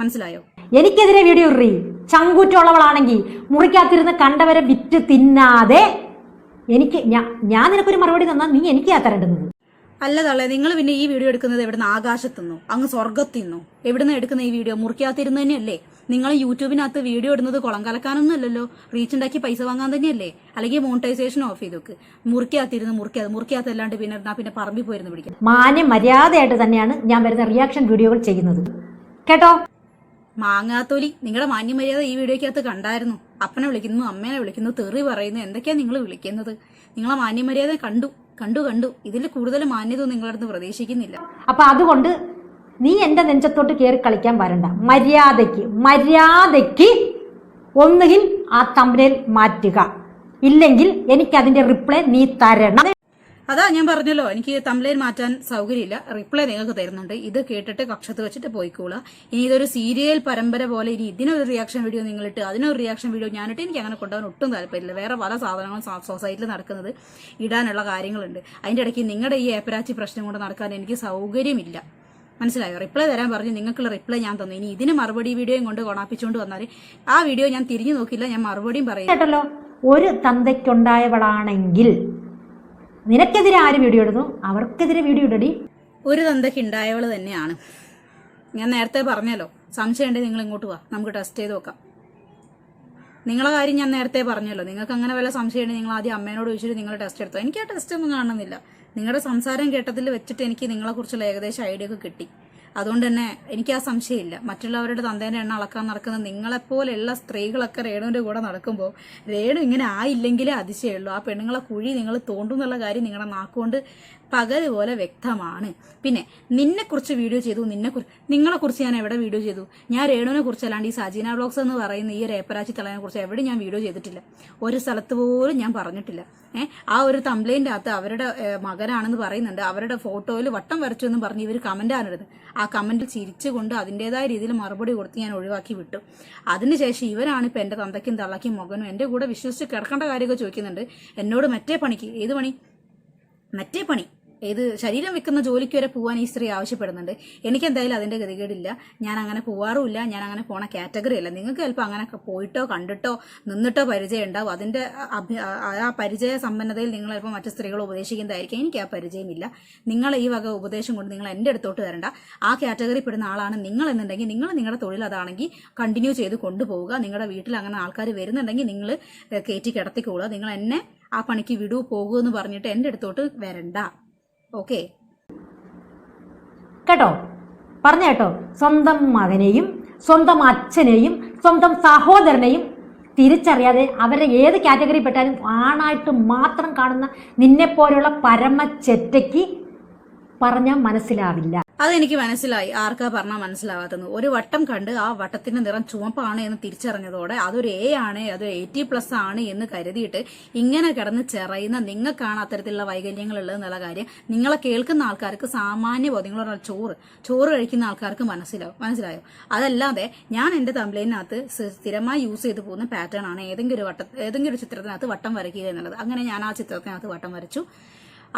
മനസ്സിലായോ? എനിക്കെതിരെ വീഡിയോ ഇറി. ചങ്കൂറ്റുള്ളവളാണെങ്കിൽ മുറിക്കാത്തിരുന്ന് കണ്ടവരെ വിറ്റ് തിന്നാതെ ഞാൻ നിനക്കൊരു മറുപടി തന്നാൽ നീ എനിക്കാ തരേണ്ടത്. അല്ല തള്ളേ, നിങ്ങൾ പിന്നെ ഈ വീഡിയോ എടുക്കുന്നത് എവിടുന്ന്? ആകാശത്തുനിന്നോ? അങ്ങ് സ്വർഗത്തിന്നോ? എവിടുന്ന് എടുക്കുന്ന ഈ വീഡിയോ? മുറിക്കാത്തിരുന്ന് തന്നെയല്ലേ? നിങ്ങൾ യൂട്യൂബിനകത്ത് വീഡിയോ ഇടുന്നത് കുളം കലക്കാനൊന്നും അല്ലല്ലോ, റീച്ച് ഉണ്ടാക്കി പൈസ വാങ്ങാൻ തന്നെയല്ലേ? അല്ലെങ്കിൽ മോണിറ്റൈസേഷൻ ഓഫ് ചെയ്തൊക്കെ. മുറിക്കാത്തല്ലാണ്ട് പിന്നെ പറമ്പിൽ പോയിരുന്നു പിടിക്കാം. മാന്യ മര്യാദയായിട്ട് തന്നെയാണ് ഞാൻ വരുന്ന റിയാക്ഷൻ വീഡിയോകൾ ചെയ്യുന്നത് കേട്ടോ. മാങ്ങാത്തോലി, നിങ്ങളുടെ മാന്യമര്യാദ ഈ വീഡിയോക്കകത്ത് കണ്ടായിരുന്നു. അപ്പനെ വിളിക്കുന്നു, അമ്മേനെ വിളിക്കുന്നു, തെറി പറയുന്നു, എന്തൊക്കെയാ നിങ്ങൾ വിളിക്കുന്നത്? നിങ്ങളെ മാന്യമര്യാദ കണ്ടു. ഇതിൽ കൂടുതൽ മാന്യത നിങ്ങളടുത്ത് പ്രതീക്ഷിക്കുന്നില്ല. അപ്പൊ അതുകൊണ്ട് നീ എന്റെ നെഞ്ചത്തോട്ട് കയറി കളിക്കാൻ വരണ്ട. മര്യാദയ്ക്ക് ഒന്നുകിൽ ആ തമ്പനയിൽ മാറ്റുക, ഇല്ലെങ്കിൽ എനിക്ക് അതിന്റെ റിപ്ലൈ നീ തരണം. അതാ ഞാൻ പറഞ്ഞല്ലോ, എനിക്ക് തംബ്നെയിൽ മാറ്റാൻ സൗകര്യമില്ല. റിപ്ലൈ നിങ്ങൾക്ക് തരുന്നുണ്ട്. ഇത് കേട്ടിട്ട് കക്ഷത്ത് വെച്ചിട്ട് പോയിക്കോളാം. ഇനി ഇതൊരു സീരിയൽ പരമ്പര പോലെ ഇനി ഇതിനൊരു റിയാക്ഷൻ വീഡിയോ നിങ്ങളിട്ട് അതിനൊരു റിയാക്ഷൻ വീഡിയോ ഞാനിട്ട് എനിക്ക് അങ്ങനെ കൊണ്ടുപോകാൻ ഒട്ടും താല്പര്യമില്ല. വേറെ പല സാധനങ്ങളും സൊസൈറ്റിയിൽ നടക്കുന്നത് ഇടാനുള്ള കാര്യങ്ങളുണ്ട്. അതിൻ്റെ ഇടയ്ക്ക് നിങ്ങളുടെ ഈ ഏപ്പരാച്ചി പ്രശ്നം കൊണ്ട് നടക്കാൻ എനിക്ക് സൗകര്യമില്ല. മനസ്സിലായോ? റിപ്ലൈ തരാൻ പറഞ്ഞു, നിങ്ങൾക്കുള്ള റിപ്ലൈ ഞാൻ തന്നു. ഇനി ഇതിന് മറുപടി വീഡിയോയും കൊണ്ട് കൊണാപ്പിച്ചുകൊണ്ട് വന്നാൽ ആ വീഡിയോ ഞാൻ തിരിഞ്ഞു നോക്കില്ല, ഞാൻ മറുപടിയും പറയും കേട്ടല്ലോ. ഒരു തന്തയ്ക്കുണ്ടായവളാണെങ്കിൽ നിനക്കെതിരെ ആര് വീഡിയോ ഇടുന്നു അവർക്കെതിരെ വീഡിയോ ഇടടി. ഒരു തന്തയ്ക്ക് ഉണ്ടായവള് തന്നെയാണ്. ഞാൻ നേരത്തെ പറഞ്ഞല്ലോ. സംശയം ഉണ്ടെങ്കിൽ നിങ്ങൾ ഇങ്ങോട്ട് വാ, നമുക്ക് ടെസ്റ്റ് ചെയ്ത് നോക്കാം. നിങ്ങളെ കാര്യം ഞാൻ നേരത്തെ പറഞ്ഞല്ലോ, നിങ്ങൾക്ക് അങ്ങനെ വല്ല സംശയം ഉണ്ടെങ്കിൽ നിങ്ങൾ ആദ്യം അമ്മേനോട് ചോദിച്ചിട്ട് നിങ്ങൾ ടെസ്റ്റ് എടുത്തോ. എനിക്ക് ആ ടെസ്റ്റ് ഒന്നും കാണുന്നില്ല. നിങ്ങളുടെ സംസാരം കേട്ടതിൽ വെച്ചിട്ട് എനിക്ക് നിങ്ങളെക്കുറിച്ചുള്ള ഏകദേശം ഐഡിയ ഒക്കെ കിട്ടി. അതുകൊണ്ട് തന്നെ എനിക്ക് ആ സംശയമില്ല. മറ്റുള്ളവരുടെ തന്തേൻ്റെ എണ്ണ അളക്കാൻ നടക്കുന്ന നിങ്ങളെപ്പോലെയുള്ള സ്ത്രീകളൊക്കെ രേണുവിൻ്റെ കൂടെ നടക്കുമ്പോൾ രേണു ഇങ്ങനെ ആയില്ലെങ്കിലേ അതിശയമുള്ളൂ. ആ പെണ്ണുങ്ങളെ കുഴി നിങ്ങൾ തോണ്ടുന്നുള്ള കാര്യം നിങ്ങളുടെ നാക്കുകൊണ്ട് പകല് പോലെ വ്യക്തമാണ്. പിന്നെ നിന്നെക്കുറിച്ച് വീഡിയോ ചെയ്തു, നിങ്ങളെക്കുറിച്ച് ഞാൻ എവിടെ വീഡിയോ ചെയ്തു? ഞാൻ രേണുവിനെ കുറിച്ച് അല്ലാണ്ട് ഈ സജീന വ്ളോഗ്സ് എന്ന് പറയുന്ന ഈ രേപ്പരാച്ചി തളനെ കുറിച്ച് എവിടെ ഞാൻ വീഡിയോ ചെയ്തിട്ടില്ല. ഒരു സ്ഥലത്ത് പോലും ഞാൻ പറഞ്ഞിട്ടില്ല. ആ ഒരു തംബ്ലൈൻ്റെ അകത്ത് അവരുടെ മകനാണെന്ന് പറയുന്നുണ്ട്, അവരുടെ ഫോട്ടോയിൽ വട്ടം വരച്ചു എന്ന് പറഞ്ഞ് ഇവർ കമൻ്റാണിടുന്നത്. ആ കമൻറ്റിൽ ചിരിച്ചുകൊണ്ട് അതിൻ്റെതായ രീതിയിൽ മറുപടി കൊടുത്ത് ഞാൻ ഒഴിവാക്കി വിട്ടു. അതിനുശേഷം ഇവരാണ് ഇപ്പം എൻ്റെ തന്തയ്ക്കും തള്ളയ്ക്കും മകനും എൻ്റെ കൂടെ വിശ്വസിച്ച് കിടക്കേണ്ട കാര്യമൊക്കെ ചോദിക്കുന്നുണ്ട്. എന്നോട് മറ്റേ പണിക്ക്, ഏത് പണി? മറ്റേ പണി, ഏത് ശരീരം വെക്കുന്ന ജോലിക്ക് വരെ പോകാൻ ഈ സ്ത്രീ ആവശ്യപ്പെടുന്നുണ്ട്. എനിക്കെന്തായാലും അതിൻ്റെ ഗതികേടില്ല. ഞാൻ അങ്ങനെ പോവാറുമില്ല. ഞാൻ അങ്ങനെ പോണ കാറ്റഗറി അല്ല. നിങ്ങൾക്ക് ചിലപ്പോൾ അങ്ങനെ പോയിട്ടോ കണ്ടിട്ടോ നിന്നിട്ടോ പരിചയം ഉണ്ടാവും. അതിൻ്റെ ആ പരിചയ സമ്പന്നതയിൽ നിങ്ങൾ ചിലപ്പോൾ മറ്റു സ്ത്രീകളെ ഉപദേശിക്കുന്നതായിരിക്കും. എനിക്ക് ആ പരിചയമില്ല. നിങ്ങൾ ഈ വക ഉപദേശം കൊണ്ട് നിങ്ങൾ എൻ്റെ അടുത്തോട്ട് വരണ്ട. ആ കാറ്റഗറി പെടുന്ന ആളാണ് നിങ്ങൾ എന്നുണ്ടെങ്കിൽ നിങ്ങൾ നിങ്ങളുടെ തൊഴിൽ അതാണെങ്കിൽ കണ്ടിന്യൂ ചെയ്ത് കൊണ്ടുപോവുക. നിങ്ങളുടെ വീട്ടിൽ അങ്ങനെ ആൾക്കാർ വരുന്നുണ്ടെങ്കിൽ നിങ്ങൾ കയറ്റി കിടത്തിക്കൊള്ളുക. നിങ്ങൾ എന്നെ ആ പണിക്ക് വിടൂ പോകൂ എന്ന് പറഞ്ഞിട്ട് എൻ്റെ അടുത്തോട്ട് വരണ്ട. ഓക്കെ കേട്ടോ? പറഞ്ഞ കേട്ടോ? സ്വന്തം മകനെയും സ്വന്തം അച്ഛനെയും സ്വന്തം സഹോദരനെയും തിരിച്ചറിയാതെ അവരെ ഏത് കാറ്റഗറി പെട്ടാലും ആണായിട്ട് മാത്രം കാണുന്ന നിന്നെപ്പോലെയുള്ള പരമചെറ്റയ്ക്ക് പറഞ്ഞാൽ മനസ്സിലാവില്ല. അതെനിക്ക് മനസ്സിലായി. ആർക്കാ പറഞ്ഞാൽ മനസ്സിലാവാത്തത്? ഒരു വട്ടം കണ്ട് ആ വട്ടത്തിന്റെ നിറം ചുവപ്പാണ് എന്ന് തിരിച്ചറിഞ്ഞതോടെ അതൊരു A ആണ്, അത് 80+ ആണ് എന്ന് കരുതിയിട്ട് ഇങ്ങനെ കിടന്ന് ചെറയുന്ന നിങ്ങൾക്കാണ് അത്തരത്തിലുള്ള വൈകല്യങ്ങൾ ഉള്ളതെന്നുള്ള കാര്യം നിങ്ങളെ കേൾക്കുന്ന ആൾക്കാർക്ക് സാമാന്യ ബോധ്യങ്ങളുള്ള ചോറ് കഴിക്കുന്ന ആൾക്കാർക്ക് മനസ്സിലായോ? അതല്ലാതെ ഞാൻ എൻ്റെ തംബ്ലൈനകത്ത് സ്ഥിരമായി യൂസ് ചെയ്ത് പോകുന്ന പാറ്റേൺ ആണ് ഏതെങ്കിലും ഒരു ചിത്രത്തിനകത്ത് വട്ടം വരയ്ക്കുക എന്നുള്ളത്. അങ്ങനെ ഞാൻ ആ ചിത്രത്തിനകത്ത് വട്ടം വരച്ചു.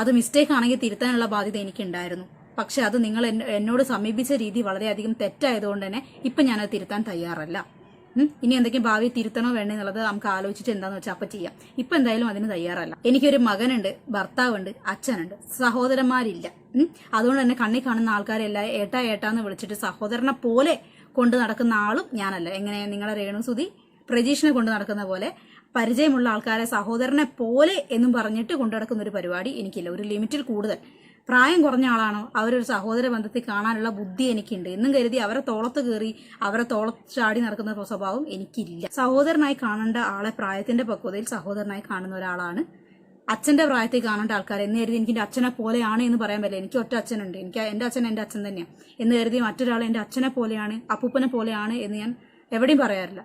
അത് മിസ്റ്റേക്ക് ആണെങ്കിൽ തിരുത്താനുള്ള ബാധ്യത എനിക്കുണ്ടായിരുന്നു. പക്ഷെ അത് നിങ്ങൾ എന്നോട് സമീപിച്ച രീതി വളരെയധികം തെറ്റായതുകൊണ്ട് തന്നെ ഇപ്പം ഞാനത് തിരുത്താൻ തയ്യാറല്ല. ഇനി എന്തെങ്കിലും ഭാവി തിരുത്തണോ വേണ്ടേ എന്നുള്ളത് നമുക്ക് ആലോചിച്ചിട്ട് എന്താന്ന് വെച്ചാൽ അപ്പം ചെയ്യാം. ഇപ്പം എന്തായാലും അതിന് തയ്യാറല്ല. എനിക്കൊരു മകനുണ്ട്, ഭർത്താവുണ്ട്, അച്ഛനുണ്ട്, സഹോദരന്മാരില്ല. അതുകൊണ്ട് തന്നെ കണ്ണി കാണുന്ന ആൾക്കാരെല്ലാം ഏട്ടാന്ന് വിളിച്ചിട്ട് സഹോദരനെ പോലെ കൊണ്ട് നടക്കുന്ന ആളും ഞാനല്ല. എങ്ങനെ നിങ്ങളെ രേണുസുതി പ്രജീഷിനെ കൊണ്ട് നടക്കുന്ന പോലെ പരിചയമുള്ള ആൾക്കാരെ സഹോദരനെ പോലെ എന്നും പറഞ്ഞിട്ട് കൊണ്ടു നടക്കുന്ന ഒരു പരിപാടി എനിക്കില്ല. ഒരു ലിമിറ്റിൽ കൂടുതൽ പ്രായം കുറഞ്ഞ ആളാണോ അവരൊരു സഹോദര ബന്ധത്തിൽ കാണാനുള്ള ബുദ്ധി എനിക്കുണ്ട് എന്നും കരുതി അവരെ തോളത്ത് കയറി അവരെ തോളത്ത് ചാടി നടക്കുന്ന സ്വഭാവം എനിക്കില്ല. സഹോദരനായി കാണേണ്ട ആളെ പ്രായത്തിന്റെ പക്വതയിൽ സഹോദരനായി കാണുന്ന ഒരാളാണ്. അച്ഛന്റെ പ്രായത്തിൽ കാണേണ്ട ആൾക്കാർ എന്ന് കരുതി എനിക്ക് എൻ്റെ അച്ഛനെ പോലെയാണ് എന്ന് പറയാൻ പറ്റില്ല. എനിക്ക് ഒറ്റ അച്ഛനുണ്ട്. എനിക്ക് എൻ്റെ അച്ഛൻ എൻ്റെ അച്ഛൻ തന്നെയാണ് എന്ന് കരുതി മറ്റൊരാൾ എൻ്റെ അച്ഛനെ പോലെയാണ്, അപ്പൂപ്പനെ പോലെയാണ് എന്ന് ഞാൻ എവിടെയും പറയാറില്ല,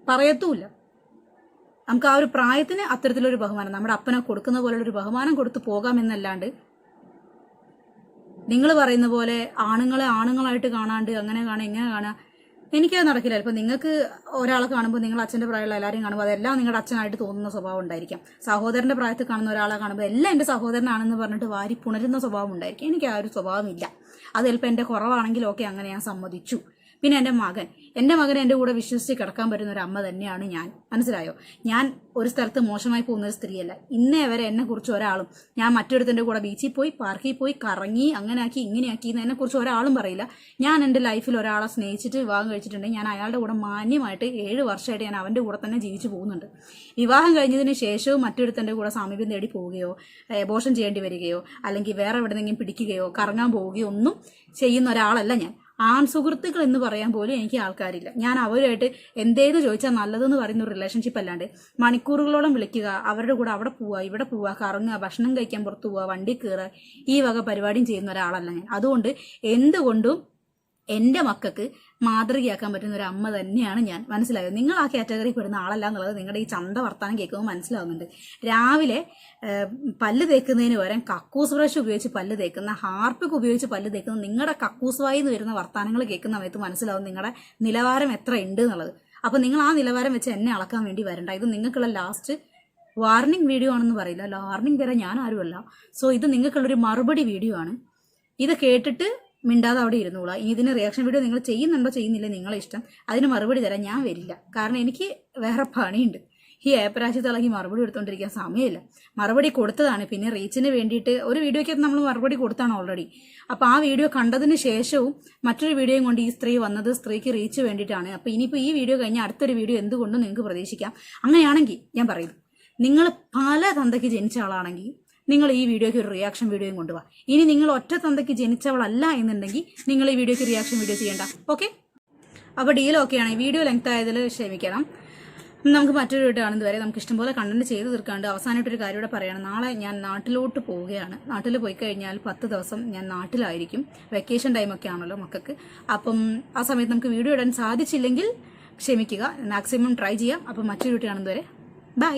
പറയത്തുമില്ല. നമുക്ക് ആ ഒരു പ്രായത്തിന് അത്തരത്തിലൊരു ബഹുമാനം, നമ്മുടെ അപ്പനെ കൊടുക്കുന്ന പോലുള്ളൊരു ബഹുമാനം കൊടുത്ത് പോകാമെന്നല്ലാണ്ട് നിങ്ങൾ പറയുന്ന പോലെ ആണുങ്ങളെ ആണുങ്ങളായിട്ട് കാണാണ്ട് അങ്ങനെ കാണാം ഇങ്ങനെ കാണാം, എനിക്കത് നടക്കില്ല. ഇപ്പം നിങ്ങൾക്ക് ഒരാളെ കാണുമ്പോൾ നിങ്ങൾ അച്ഛൻ്റെ പ്രായമുള്ള എല്ലാവരെയും കാണുമ്പോൾ അതെല്ലാം നിങ്ങളുടെ അച്ഛനായിട്ട് തോന്നുന്ന സ്വഭാവം ഉണ്ടായിരിക്കാം. സഹോദരൻ്റെ പ്രായത്തിൽ കാണുന്ന ഒരാളെ കാണുമ്പോൾ എല്ലാം എൻ്റെ സഹോദരനാണെന്ന് പറഞ്ഞിട്ട് വാരി പുണരുന്ന സ്വഭാവം ഉണ്ടായിരിക്കും. എനിക്ക് ആ ഒരു സ്വഭാവമില്ല. അത് ചിലപ്പോൾ എൻ്റെ കുറവാണെങ്കിലും ഒക്കെ അങ്ങനെ ഞാൻ സമ്മതിച്ചു. പിന്നെ എൻ്റെ മകൻ എൻ്റെ കൂടെ വിശ്വസിച്ച് കിടക്കാൻ പറ്റുന്ന ഒരു അമ്മ തന്നെയാണ് ഞാൻ. മനസ്സിലായോ? ഞാൻ ഒരു സ്ഥലത്ത് മോശമായി പോകുന്ന ഒരു സ്ത്രീയല്ല. ഇന്നേ വരെ എന്നെക്കുറിച്ച് ഒരാളും, ഞാൻ മറ്റൊരുത്തൻ്റെ കൂടെ ബീച്ചിൽ പോയി പാർക്കിൽ പോയി കറങ്ങി അങ്ങനെയാക്കി ഇങ്ങനെയാക്കി എന്ന് എന്നെക്കുറിച്ച് ഒരാളും പറയില്ല. ഞാൻ എൻ്റെ ലൈഫിൽ ഒരാളെ സ്നേഹിച്ചിട്ട് വിവാഹം കഴിച്ചിട്ടുണ്ടെങ്കിൽ ഞാൻ അയാളുടെ കൂടെ മാന്യമായിട്ട് 7 വർഷമായിട്ട് ഞാൻ അവൻ്റെ കൂടെ തന്നെ ജീവിച്ചു പോകുന്നുണ്ട്. വിവാഹം കഴിഞ്ഞതിന് ശേഷവും മറ്റൊരുത്തൻ്റെ കൂടെ സാമീപ്യം തേടി പോവുകയോ അബോർഷൻ ചെയ്യേണ്ടി വരികയോ അല്ലെങ്കിൽ വേറെ എവിടെന്നെങ്കിലും പിടിക്കുകയോ കറങ്ങാൻ പോവുകയോ ഒന്നും ചെയ്യുന്ന ഒരാളല്ല ഞാൻ. ആൺ സുഹൃത്തുക്കൾ എന്ന് പറയാൻ പോലും എനിക്ക് ആൾക്കാരില്ല. ഞാൻ അവരുമായിട്ട് എന്തേത് ചോദിച്ചാൽ നല്ലതെന്ന് പറയുന്ന ഒരു റിലേഷൻഷിപ്പ് അല്ലാണ്ട് മണിക്കൂറുകളോളം വിളിക്കുക, അവരുടെ കൂടെ അവിടെ പോവുക ഇവിടെ പോവുക കറങ്ങുക ഭക്ഷണം കഴിക്കാൻ പുറത്തു പോവുക വണ്ടി കയറുക ഈ വക പരിപാടിയും ചെയ്യുന്ന ഒരാളല്ല ഞാൻ. അതുകൊണ്ട് എന്തുകൊണ്ടും എൻ്റെ മക്കൾക്ക് മാതൃകയാക്കാൻ പറ്റുന്ന ഒരു അമ്മ തന്നെയാണ് ഞാൻ. മനസ്സിലായോ? നിങ്ങൾ ആ കാറ്റഗറി പെടുന്ന ആളല്ല എന്നുള്ളത് നിങ്ങളുടെ ഈ ചന്ത വർത്താനം കേൾക്കുമ്പോൾ മനസ്സിലാവുന്നുണ്ട്. രാവിലെ പല്ല് തേക്കുന്നതിന് പകരം കക്കൂസ് ബ്രഷ് ഉപയോഗിച്ച് പല്ല് തേക്കുന്ന, ഹാർപ്പിക്ക് ഉപയോഗിച്ച് പല്ല് തേക്കുന്ന നിങ്ങളുടെ കക്കൂസ് വായിൽ നിന്ന് വരുന്ന വർത്താനങ്ങൾ കേൾക്കുന്ന സമയത്ത് മനസ്സിലാവും നിങ്ങളുടെ നിലവാരം എത്ര ഉണ്ട് എന്നുള്ളത്. അപ്പം നിങ്ങൾ ആ നിലവാരം വെച്ച് എന്നെ അളക്കാൻ വേണ്ടി വരണ്ട. ഇത് നിങ്ങൾക്കുള്ള ലാസ്റ്റ് വാർണിംഗ് വീഡിയോ ആണെന്ന് പറയില്ല, വാർണിംഗ് തരാൻ ഞാൻ ആരുമല്ല. സോ ഇത് നിങ്ങൾക്കുള്ളൊരു മറുപടി വീഡിയോ ആണ്. ഇത് കേട്ടിട്ട് മിണ്ടാതെ അവിടെ ഇരുന്നോളാം. ഇതിന് റിയാക്ഷൻ വീഡിയോ നിങ്ങൾ ചെയ്യുന്നുണ്ടോ ചെയ്യുന്നില്ല നിങ്ങളെ ഇഷ്ടം. അതിന് മറുപടി തരാൻ ഞാൻ വരില്ല. കാരണം എനിക്ക് വേറെ പണിയുണ്ട്. ഈ ഏപ്പരാശി തളകി മറുപടി കൊടുത്തോണ്ടിരിക്കാൻ സമയമില്ല. മറുപടി കൊടുത്തതാണ്, പിന്നെ റീച്ചിന് വേണ്ടിയിട്ട് ഒരു വീഡിയോയ്ക്കകത്ത് നമ്മൾ മറുപടി കൊടുത്താണ് ഓൾറെഡി. അപ്പൊ ആ വീഡിയോ കണ്ടതിന് ശേഷവും മറ്റൊരു വീഡിയോയും കൊണ്ട് ഈ സ്ത്രീ വന്നത് സ്ത്രീക്ക് റീച്ച് വേണ്ടിയിട്ടാണ്. അപ്പൊ ഇനിയിപ്പോൾ ഈ വീഡിയോ കഴിഞ്ഞാൽ അടുത്തൊരു വീഡിയോ എന്തുകൊണ്ടും നിങ്ങൾക്ക് പ്രതീക്ഷിക്കാം. അങ്ങനെയാണെങ്കിൽ ഞാൻ പറയുന്നു, നിങ്ങൾ പല തന്തയ്ക്ക് ജനിച്ച ആളാണെങ്കിൽ നിങ്ങൾ ഈ വീഡിയോയ്ക്ക് ഒരു റിയാക്ഷൻ വീഡിയോയും കൊണ്ടുപോകാം. ഇനി നിങ്ങൾ ഒറ്റ തന്തയ്ക്ക് ജനിച്ചവളല്ല എന്നുണ്ടെങ്കിൽ നിങ്ങൾ ഈ വീഡിയോയ്ക്ക് റിയാക്ഷൻ വീഡിയോ ചെയ്യേണ്ട. ഓക്കെ, അപ്പോൾ ഡീലൊക്കെയാണ്. വീഡിയോ ലെങ്ത് ആയതിൽ ക്ഷമിക്കണം. നമുക്ക് മറ്റൊരു വീഡിയോ കാണുന്നത് വരെ നമുക്ക് ഇഷ്ടംപോലെ കണ്ടന്റ് ചെയ്ത് തീർക്കാണ്ട് അവസാനമായിട്ടൊരു കാര്യം കൂടെ പറയണം. നാളെ ഞാൻ നാട്ടിലോട്ട് പോവുകയാണ്. നാട്ടിൽ പോയി കഴിഞ്ഞാൽ 10 ദിവസം ഞാൻ നാട്ടിലായിരിക്കും. വെക്കേഷൻ ടൈമൊക്കെ ആണല്ലോ മക്കൾക്ക്. അപ്പം ആ സമയത്ത് നമുക്ക് വീഡിയോ ഇടാൻ സാധിച്ചില്ലെങ്കിൽ ക്ഷമിക്കുക, മാക്സിമം ട്രൈ ചെയ്യാം. അപ്പം മറ്റൊരു വീഡിയോ കാണുന്നത് വരെ ബൈ.